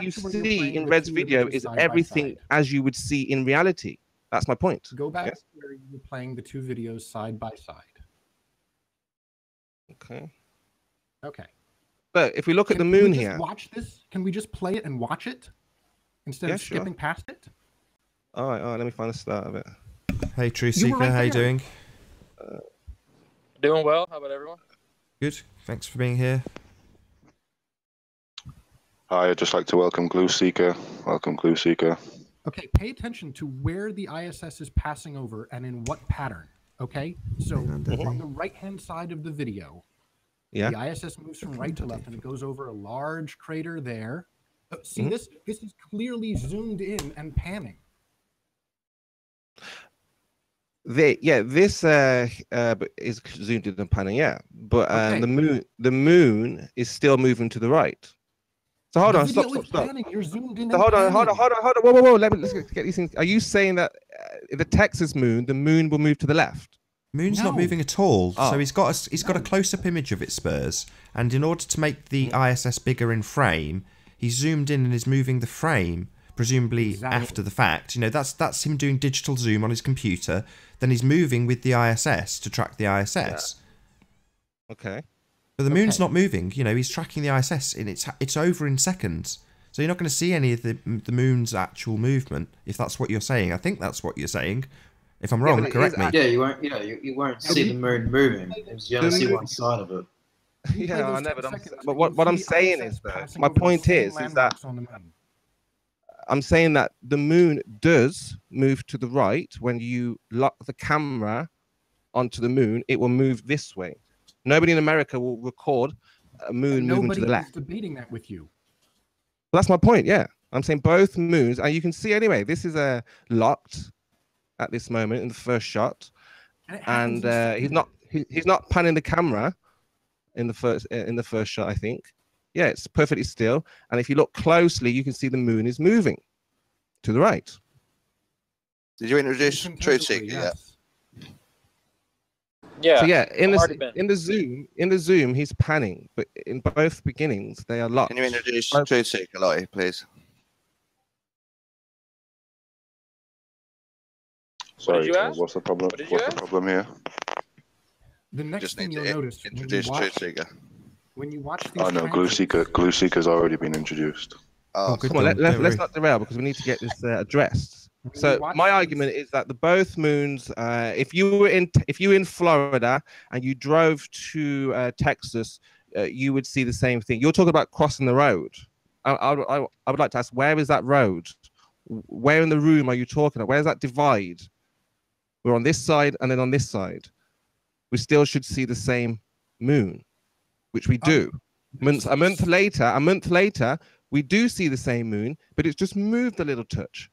you see in Red's video is everything as you would see in reality. That's my point. Go back to where you're playing the two videos side by side. Okay. But if we look at the moon here, watch this. Can we just play it and watch it instead of skipping past it? All right. Let me find the start of it. Hey, True Seeker, how you doing? Doing well. How about everyone? Good. Thanks for being here. Hi, I'd just like to welcome Glue Seeker. Welcome, Glue Seeker. Okay, pay attention to where the ISS is passing over and in what pattern. Okay, so on the right-hand side of the video, the ISS moves from right to left and it goes over a large crater there. See, this is clearly zoomed in and panning. This is zoomed in and panning, but the moon is still moving to the right. So hold on, stop. You're zoomed in. So hold on. Whoa. Let's get these things. Are you saying that the Texas moon, the moon will move to the left? Moon's not moving at all. So he's got a close-up image of it, Spurs, and in order to make the ISS bigger in frame, he's zoomed in and is moving the frame. Presumably after the fact, that's him doing digital zoom on his computer. Then he's moving with the ISS to track the ISS. Yeah. Okay. But the moon's not moving. He's tracking the ISS, and it's over in seconds. So you're not going to see any of the moon's actual movement, if that's what you're saying. I think that's what you're saying. If I'm wrong, correct me. Yeah, you won't. You won't see the moon moving. You only see one side of it. Yeah, I know. But what I'm saying is that my point is that. I'm saying that the moon does move to the right. When you lock the camera onto the moon, it will move this way. Nobody in America will record a moon moving to the left. Nobody's debating that with you. Well, that's my point, yeah. I'm saying both moons, and you can see anyway, this is locked. at this moment in the first shot, and he's not panning the camera in the first shot. I think, yeah, it's perfectly still. And if you look closely, you can see the moon is moving to the right. Did you introduce Truth Seeker yet? Yeah. So yeah, in the zoom, he's panning, but in both beginnings, they are locked. Can you introduce Truth Seeker, Lottie, please? Sorry, what's the problem? What's the problem here? The next thing you'll notice introduce Truth Seeker. When you watch these Oh no, Glue Seeker's already been introduced. Oh, come on, let's not derail because we need to get this addressed. So my argument is that the both moons, if you were in Florida and you drove to Texas, you would see the same thing. You're talking about crossing the road. I would like to ask, where is that road? Where in the room are you talking about? Where is that divide? We're on this side and then on this side. We still should see the same moon, which we do. A month later, we do see the same moon, but it's just moved a little touch.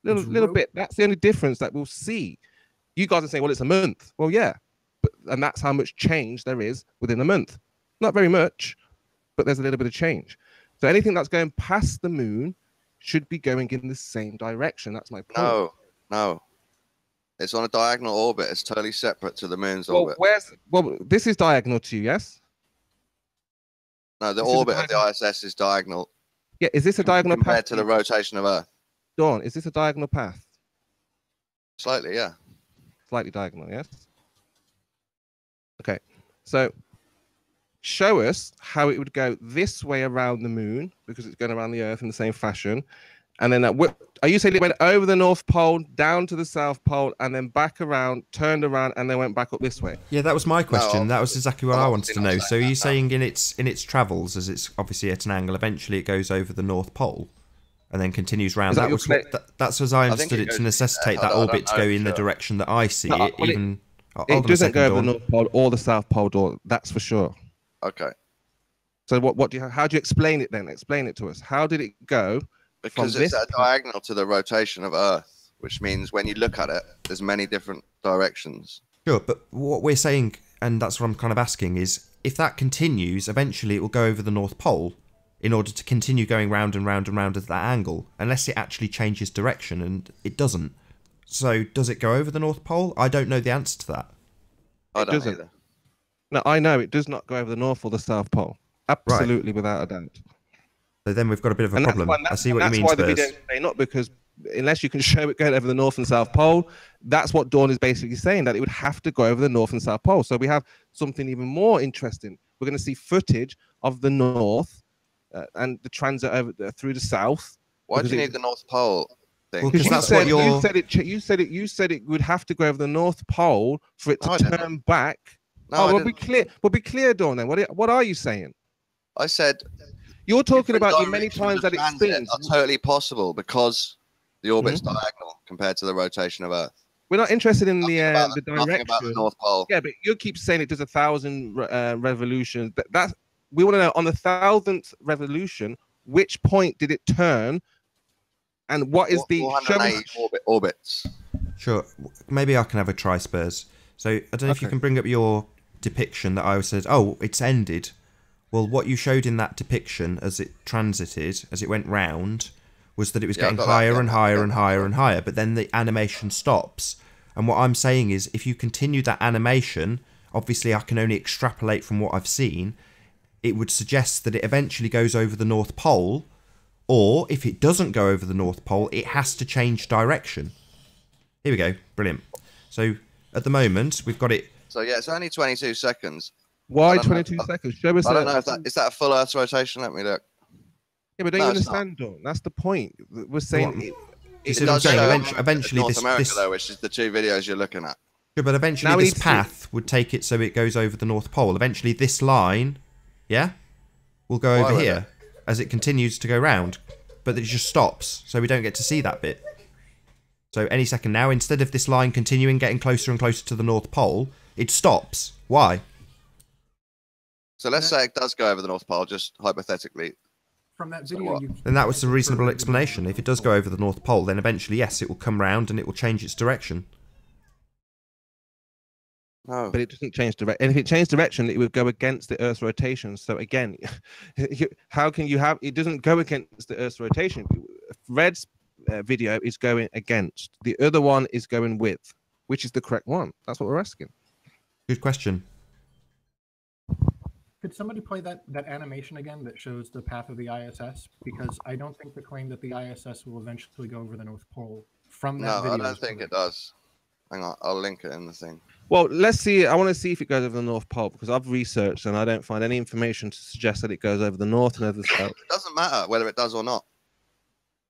Little bit. That's the only difference that we'll see. You guys are saying, well, it's a month. Well, yeah. And that's how much change there is within a month. Not very much, but there's a little bit of change. So anything that's going past the moon should be going in the same direction. That's my point. No. It's on a diagonal orbit. It's totally separate to the moon's Well, orbit. This is diagonal to you, yes? No, the orbit of the ISS is diagonal. Yeah, is this a diagonal compared path to the rotation of Earth? Dawn, is this a diagonal path? Slightly, yeah. Slightly diagonal, yes? Okay, so show us how it would go this way around the moon, because it's going around the Earth in the same fashion. And then are you saying it went over the North Pole, down to the South Pole, and then back around, turned around, and then went back up this way? Yeah, that was my question. That was exactly what I wanted to know. So are you saying in its travels, as it's obviously at an angle, eventually it goes over the North Pole and then continues round? That's as I understood it, to necessitate that orbit to go in the direction that I see it. Even it doesn't go over the North Pole or the South Pole, that's for sure. Okay. So how do you explain it then? Explain it to us. How did it go? Because it's a diagonal to the rotation of Earth, which means when you look at it, there's many different directions. Sure, but what we're saying, and that's what I'm kind of asking, is if that continues, eventually it will go over the North Pole in order to continue going round and round and round at that angle, unless it actually changes direction, and it doesn't. So does it go over the North Pole? I don't know the answer to that. I don't either. No, I know it does not go over the North or the South Pole. Absolutely, without a doubt. So then we've got a bit of a problem. I see what you mean, Spurs. That's why the video say not, because unless you can show it going over the North and South Pole, that's what Dawn is basically saying, that it would have to go over the North and South Pole. So we have something even more interesting. We're going to see footage of the North and the transit over through the South. Why do you need the North Pole thing? Because that's what you said it would have to go over the North Pole for it to turn back. No, we'll be clear. We'll be clear, Dawn. Then what are you saying? I said. You're talking about the many times that it spins. Are totally possible because the orbit's diagonal compared to the rotation of Earth. We're not interested in the direction. Nothing about the North Pole. Yeah, but you keep saying it does 1,000 revolutions. We want to know on the 1,000th revolution, which point did it turn, and what is the 408 orbits? Sure, maybe I can have a try, Spurs. So I don't know if you can bring up your depiction that I said. Oh, it's ended. Well, what you showed in that depiction as it transited, as it went round, was that it was getting higher and higher and higher and higher, but then the animation stops. And what I'm saying is, if you continue that animation, obviously I can only extrapolate from what I've seen, it would suggest that it eventually goes over the North Pole, or if it doesn't go over the North Pole, it has to change direction. Here we go. Brilliant. So at the moment, we've got it... So yeah, it's only 22 seconds. Why 22 seconds? Show us. I don't know if is that a full Earth rotation. Let me look. Yeah, but don't you understand, Dawn? That's the point. We're saying it does show eventually North America, though, which is the two videos you're looking at. Yeah, but eventually this path would take it so it goes over the North Pole. Eventually this line, will go over here as it continues to go round, but it just stops, so we don't get to see that bit. So any second now, instead of this line continuing, getting closer and closer to the North Pole, it stops. Why? So let's say it does go over the North Pole, just hypothetically. From that video, then that was a reasonable explanation. If it does go over the North Pole, then eventually, yes, it will come round and it will change its direction. No. But it doesn't change direction. And if it changed direction, it would go against the Earth's rotation. So again, how can you have... It doesn't go against the Earth's rotation. Red's video is going against. The other one is going with. Which is the correct one? That's what we're asking. Good question. Could somebody play that animation again that shows the path of the ISS? Because I don't think the claim that the ISS will eventually go over the North Pole from that video. No, I don't think it does. Hang on, I'll link it in the thing. Well, let's see. I want to see if it goes over the North Pole because I've researched and I don't find any information to suggest that it goes over the North and over the South. It doesn't matter whether it does or not.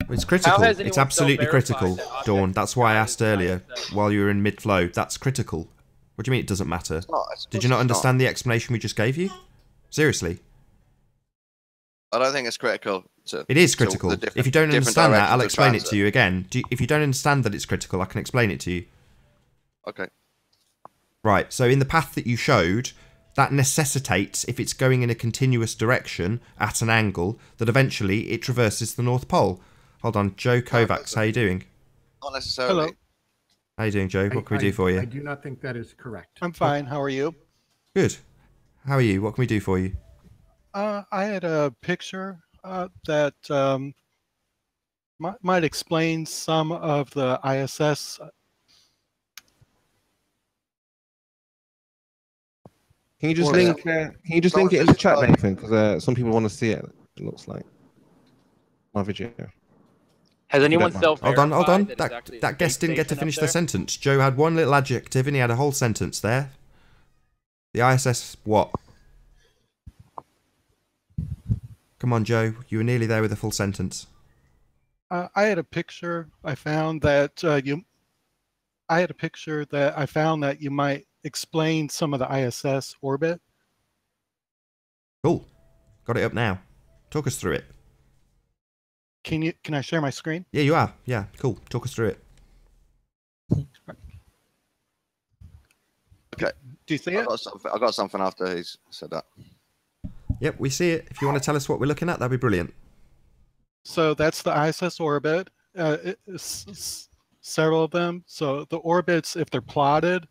It's critical. It's absolutely critical, Dawn. That's why I asked earlier while you were in mid-flow. That's critical. What do you mean it doesn't matter? Did you not understand the explanation we just gave you? Seriously? I don't think it's critical. It is critical. If you don't understand that, I'll explain it to you again. If you don't understand that it's critical, I can explain it to you. Okay. Right, so in the path that you showed, that necessitates, if it's going in a continuous direction at an angle, that eventually it traverses the North Pole. Hold on, Joe Kovacs, how you doing? Not necessarily. Hello. How you doing, Joe? What can we do for you? I do not think that is correct. I'm fine. How are you? Good. How are you? What can we do for you? I had a picture that might explain some of the ISS. Can you just link? Can you just link it in the chat, Nathan? Because some people want to see it. It looks like my video. Has anyone self-verified? Hold on. That guest didn't get to finish their sentence. Joe had one little adjective and he had a whole sentence there. The ISS what? Come on, Joe. You were nearly there with a full sentence. I had a picture. I found that you might explain some of the ISS orbit. Cool. Got it up now. Talk us through it. Can I share my screen? Yeah, you are. Yeah, cool. Talk us through it. Okay. Do you see it? I got something after he's said that. Yep, we see it. If you want to tell us what we're looking at, that'd be brilliant. So that's the ISS orbit. It's several of them. So the orbits, if they're plotted,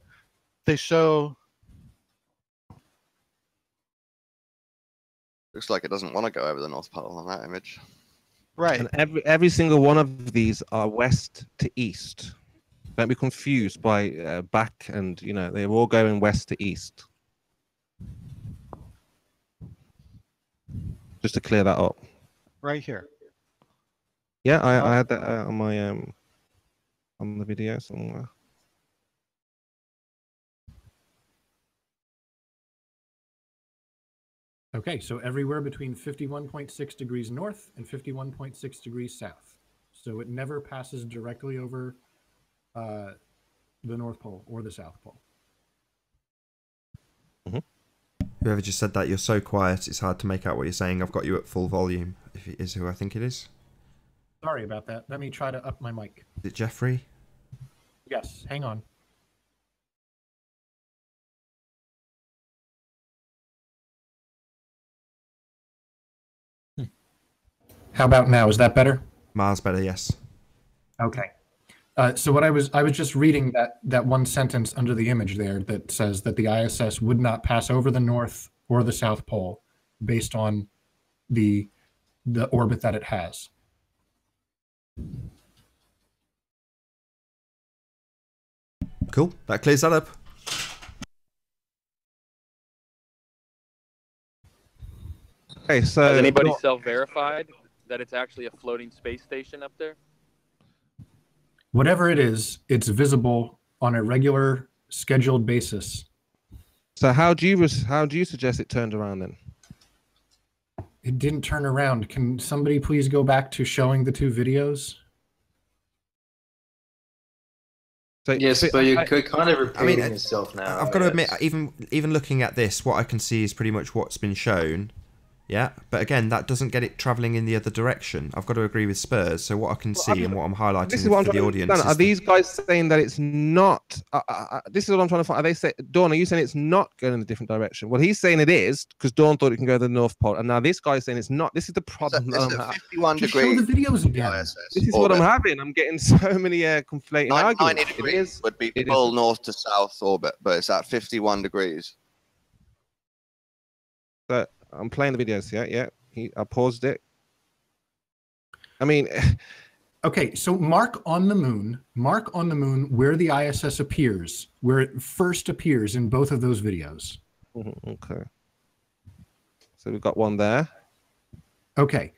they show. Looks like it doesn't want to go over the North Pole on that image. Right. And every single one of these are west to east. Don't be confused by back and, they're all going west to east. Just to clear that up. Right here. Yeah, I had that on my on the video somewhere. Okay, so everywhere between 51.6 degrees north and 51.6 degrees south. So it never passes directly over the North Pole or the South Pole. Whoever just said that, you're so quiet, it's hard to make out what you're saying. I've got you at full volume, if it is who I think it is. Sorry about that. Let me try to up my mic. Is it Jeffrey? Yes, hang on. How about now? Is that better? Miles better, yes. Okay. So what I was just reading that one sentence under the image there that says that the ISS would not pass over the North or the South Pole based on the orbit that it has. Cool. That clears that up. Okay, so has anybody self-verified that it's actually a floating space station up there? Whatever it is, it's visible on a regular scheduled basis. So how do you suggest it turned around then? It didn't turn around. Can somebody please go back to showing the two videos? So, yes, but you're kind of repeating yourself now. I've got to admit, even looking at this, what I can see is pretty much what's been shown. Yeah, but again, that doesn't get it travelling in the other direction. I've got to agree with Spurs. So what I can see and what I'm highlighting This is what I'm for the trying to audience understand. is Are these guys saying that it's not? This is what I'm trying to find. Are they say, Dawn? Are you saying it's not going in a different direction? Well, he's saying it is because Dawn thought it can go to the North Pole, and now this guy's saying it's not. This is the problem that I'm having. 51 Just show the videos again. This is what I'm having. I'm getting so many conflating 90 arguments. degrees would be full north to south orbit, but it's at 51 degrees. So I'm playing the videos. Yeah. I paused it. I mean, okay. So mark on the moon where the ISS appears, where it first appears in both of those videos. Okay. So we've got one there. Okay.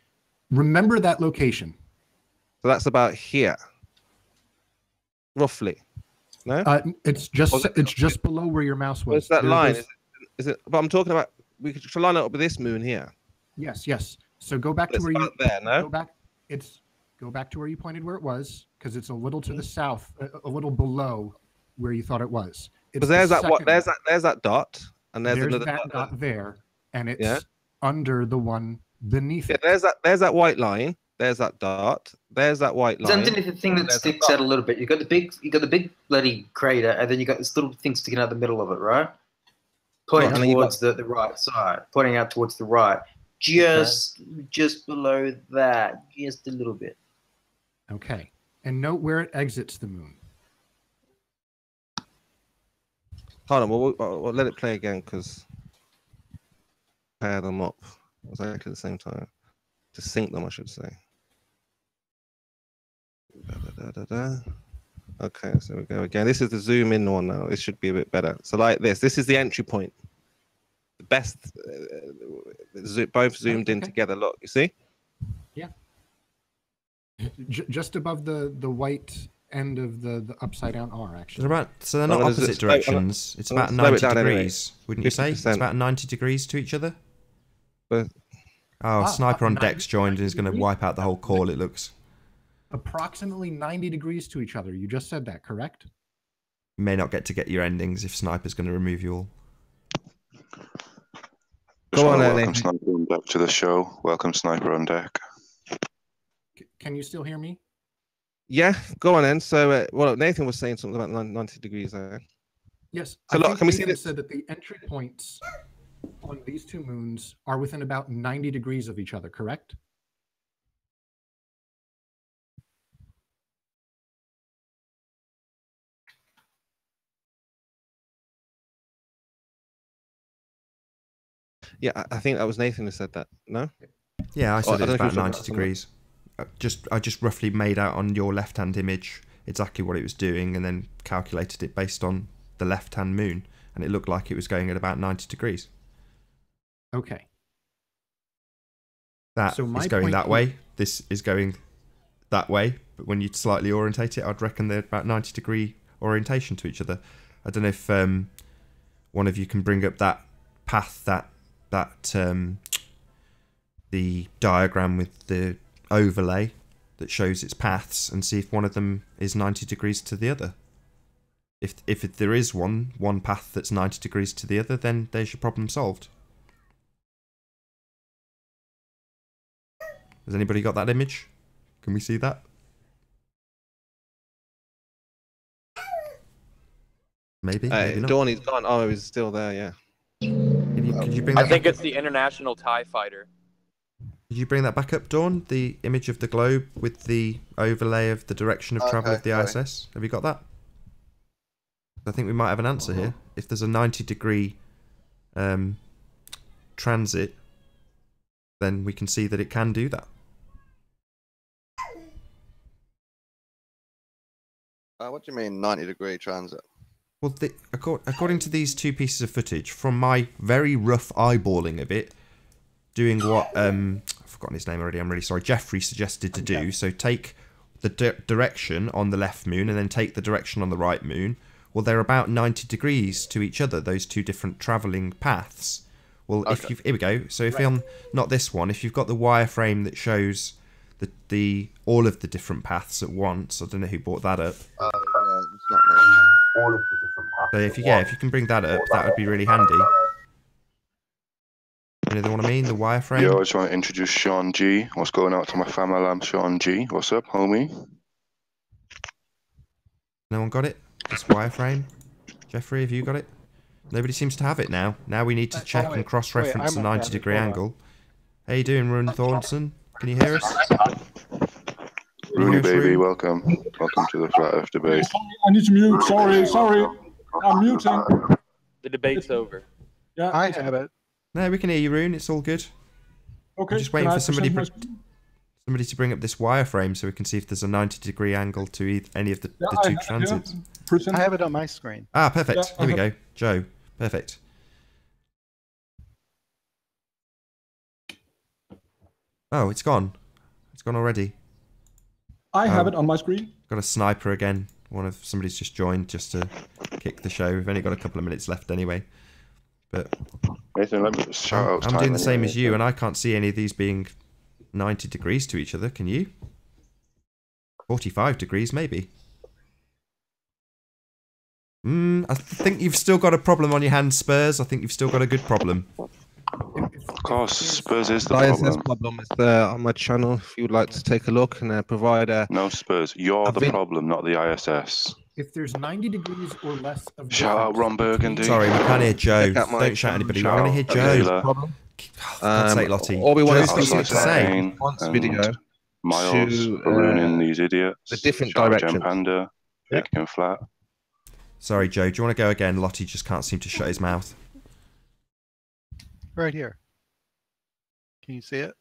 Remember that location. So that's about here, roughly. No. It's just below where your mouse was. What's that line? Is it? But I'm talking about. We could line it up with this moon here. Yes. So go back to where you there. No. Go back to where you pointed where it was, because it's a little to the south, a little below where you thought it was. Because there's that dot, and there's another dot there, and it's under the one beneath it. There's that white line. There's that dot. There's that white line. Underneath the thing that sticks out a little bit. You got the big bloody crater, and then you got this little thing sticking out the middle of it, right? Pointing towards the right side, pointing out towards the right, just below that, just a little bit. Okay, and note where it exits the moon. Hold on, we'll let it play again because pair them up exactly at the same time. To sync them, I should say. Okay, so we go again. This is the zoom in one now. This should be a bit better. So like this is the entry point. The best, both zoomed in together. Look, you see? Yeah. Just above the white end of the upside down R, actually. So they're not opposite directions. It's about 90 degrees, wouldn't you say? It's about 90 degrees to each other. Sniper on deck's joined and is going to wipe out the whole call, it looks. Approximately 90 degrees to each other. You just said that, correct? You may not get your endings if Sniper's going to remove you all. Go on, welcome Sniper on deck to the show. Welcome Sniper on deck. Can you still hear me? Yeah, go on then. So, Nathan was saying something about 90 degrees there. Yes. So look, can we see Nathan this? said that the entry points on these two moons are within about 90 degrees of each other, correct? Yeah, I think that was Nathan who said that. No? Yeah, I said it was about 90 degrees. I just roughly made out on your left-hand image exactly what it was doing and then calculated it based on the left-hand moon, and it looked like it was going at about 90 degrees. Okay. That is going that way. This is going that way, but when you slightly orientate it, I'd reckon they're about 90 degree orientation to each other. I don't know if one of you can bring up that path, the diagram with the overlay that shows its paths, and see if one of them is 90 degrees to the other. If there is one path that's 90 degrees to the other, then there's your problem solved. Has anybody got that image? Can we see that? Maybe not. Dawney's gone. Oh, he's still there, yeah. Could you bring that I think it's the International TIE Fighter. Could you bring that back up, Dawn? The image of the globe with the overlay of the direction of travel of the ISS. Have you got that? I think we might have an answer here. If there's a 90 degree transit, then we can see that it can do that. What do you mean 90 degree transit? Well, according to these two pieces of footage, from my very rough eyeballing of it, doing what I've forgotten his name already. I'm really sorry. Jeffrey suggested to do. So take the direction on the left moon and then take the direction on the right moon. Well, they're about 90 degrees to each other. Those two different travelling paths. Well, if you've here we go. So if you're on not this one, if you've got the wireframe that shows the all of the different paths at once, I don't know who brought that up. It's not me. All of the different paths. So if you can bring that up, that would be really handy. You know the one I mean? The wireframe? Yo, I just want to introduce Sean G. What's going out to my family? I'm Sean G. What's up, homie? No one got it? This wireframe? Jeffrey, have you got it? Nobody seems to have it now. Now we need to check and cross-reference the 90-degree angle. How you doing, Rune Thornton? Can you hear us? Rooney baby, welcome. Welcome to the Flat Earth debate. I need to mute. Sorry. I'm muting. The debate's over. Yeah, I have it. No, we can hear you, Rune. It's all good. Okay. I'm just waiting for somebody to bring up this wireframe so we can see if there's a 90-degree angle to any of the two transits. I have it on my screen. Ah, perfect. Here we go. Joe. Perfect. Oh, it's gone. It's gone already. I have it on my screen. Got a sniper again. Somebody's just joined just to kick the show. We've only got a couple of minutes left anyway. But Nathan, let me just shout out. I'm doing the same as you, and I can't see any of these being 90 degrees to each other. Can you? 45 degrees, maybe. I think you've still got a problem on your hands, Spurs. I think you've still got a good problem. Of course, Spurs is the ISS problem. problem is there on my channel. If you'd like to take a look and provide a... No, Spurs. You're the problem, not the ISS. If there's 90 degrees or less of Shout out Ron Burgundy. Sorry, we can't hear Joe. Don't shout anybody. We want to hear Joe. For God's sake, Lottie. All we want Joe's got something to say. Video Miles to, ruining these idiots. the different Shout out directions. Gem Panda, Big and Flat. Sorry, Joe. Do you want to go again? Lottie just can't seem to shut his mouth. Right here. Can you see it?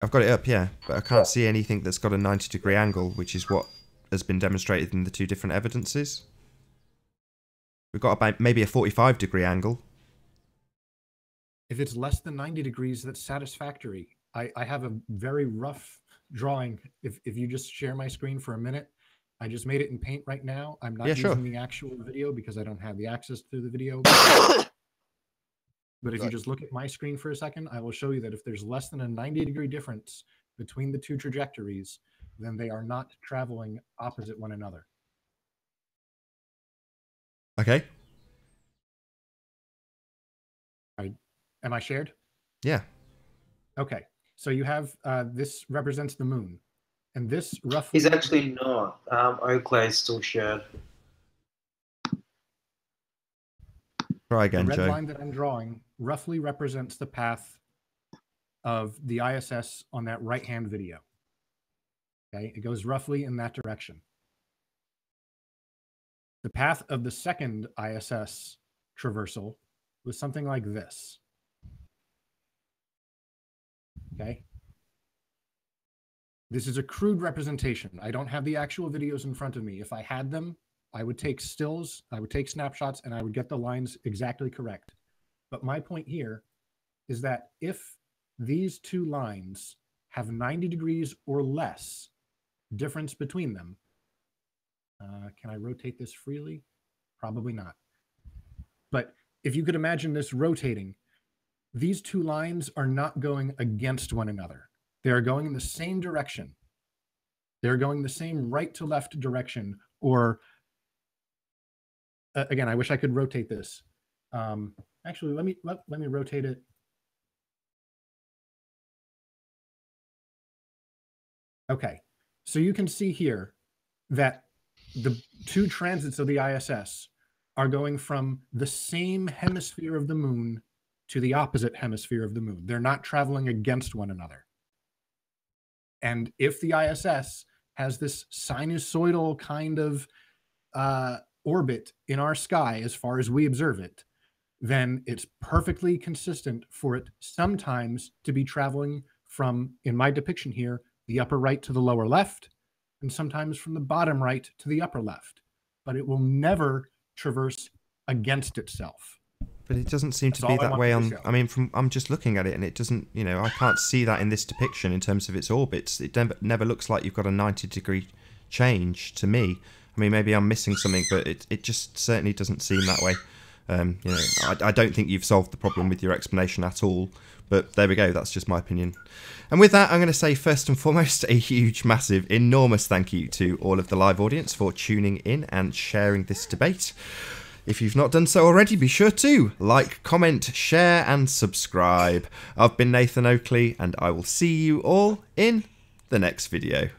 I've got it up, yeah, but I can't see anything that's got a 90-degree angle, which is what has been demonstrated in the two different evidences. We've got about maybe a 45-degree angle. If it's less than 90 degrees, that's satisfactory. I have a very rough drawing. If you just share my screen for a minute, I just made it in Paint right now. I'm not using the actual video because I don't have the access to the video. But if you just look at my screen for a second, I will show you that if there's less than a 90-degree difference between the two trajectories, then they are not traveling opposite one another. Okay. Am I shared? Yeah. Okay. So you have, this represents the moon. And this roughly... He's actually not. Oakley is still shared. Try again, the red Joe. line that I'm drawing roughly represents the path of the ISS on that right-hand video. Okay, it goes roughly in that direction. The path of the second ISS traversal was something like this. Okay. This is a crude representation. I don't have the actual videos in front of me. If I had them, I would take stills, I would take snapshots, and I would get the lines exactly correct. But my point here is that if these two lines have 90 degrees or less difference between them, can I rotate this freely? Probably not. But if you could imagine this rotating, these two lines are not going against one another. They are going in the same direction. They're going the same right to left direction, or again, I wish I could rotate this. Actually, let me rotate it. Okay, so you can see here that the two transits of the ISS are going from the same hemisphere of the moon to the opposite hemisphere of the moon. They're not traveling against one another. And if the ISS has this sinusoidal kind of orbit in our sky as far as we observe it, then it's perfectly consistent for it sometimes to be traveling from, in my depiction here, the upper right to the lower left, and sometimes from the bottom right to the upper left. But it will never traverse against itself. But it doesn't seem to be that way on... I mean, I'm just looking at it, and it doesn't... You know, I can't see that in this depiction in terms of its orbits. It never looks like you've got a 90-degree change to me. I mean, maybe I'm missing something, but it just certainly doesn't seem that way. You know, I don't think you've solved the problem with your explanation at all. But there we go. That's just my opinion. And with that, I'm going to say first and foremost a huge, massive, enormous thank you to all of the live audience for tuning in and sharing this debate. If you've not done so already, be sure to like, comment, share and subscribe. I've been Nathan Oakley and I will see you all in the next video.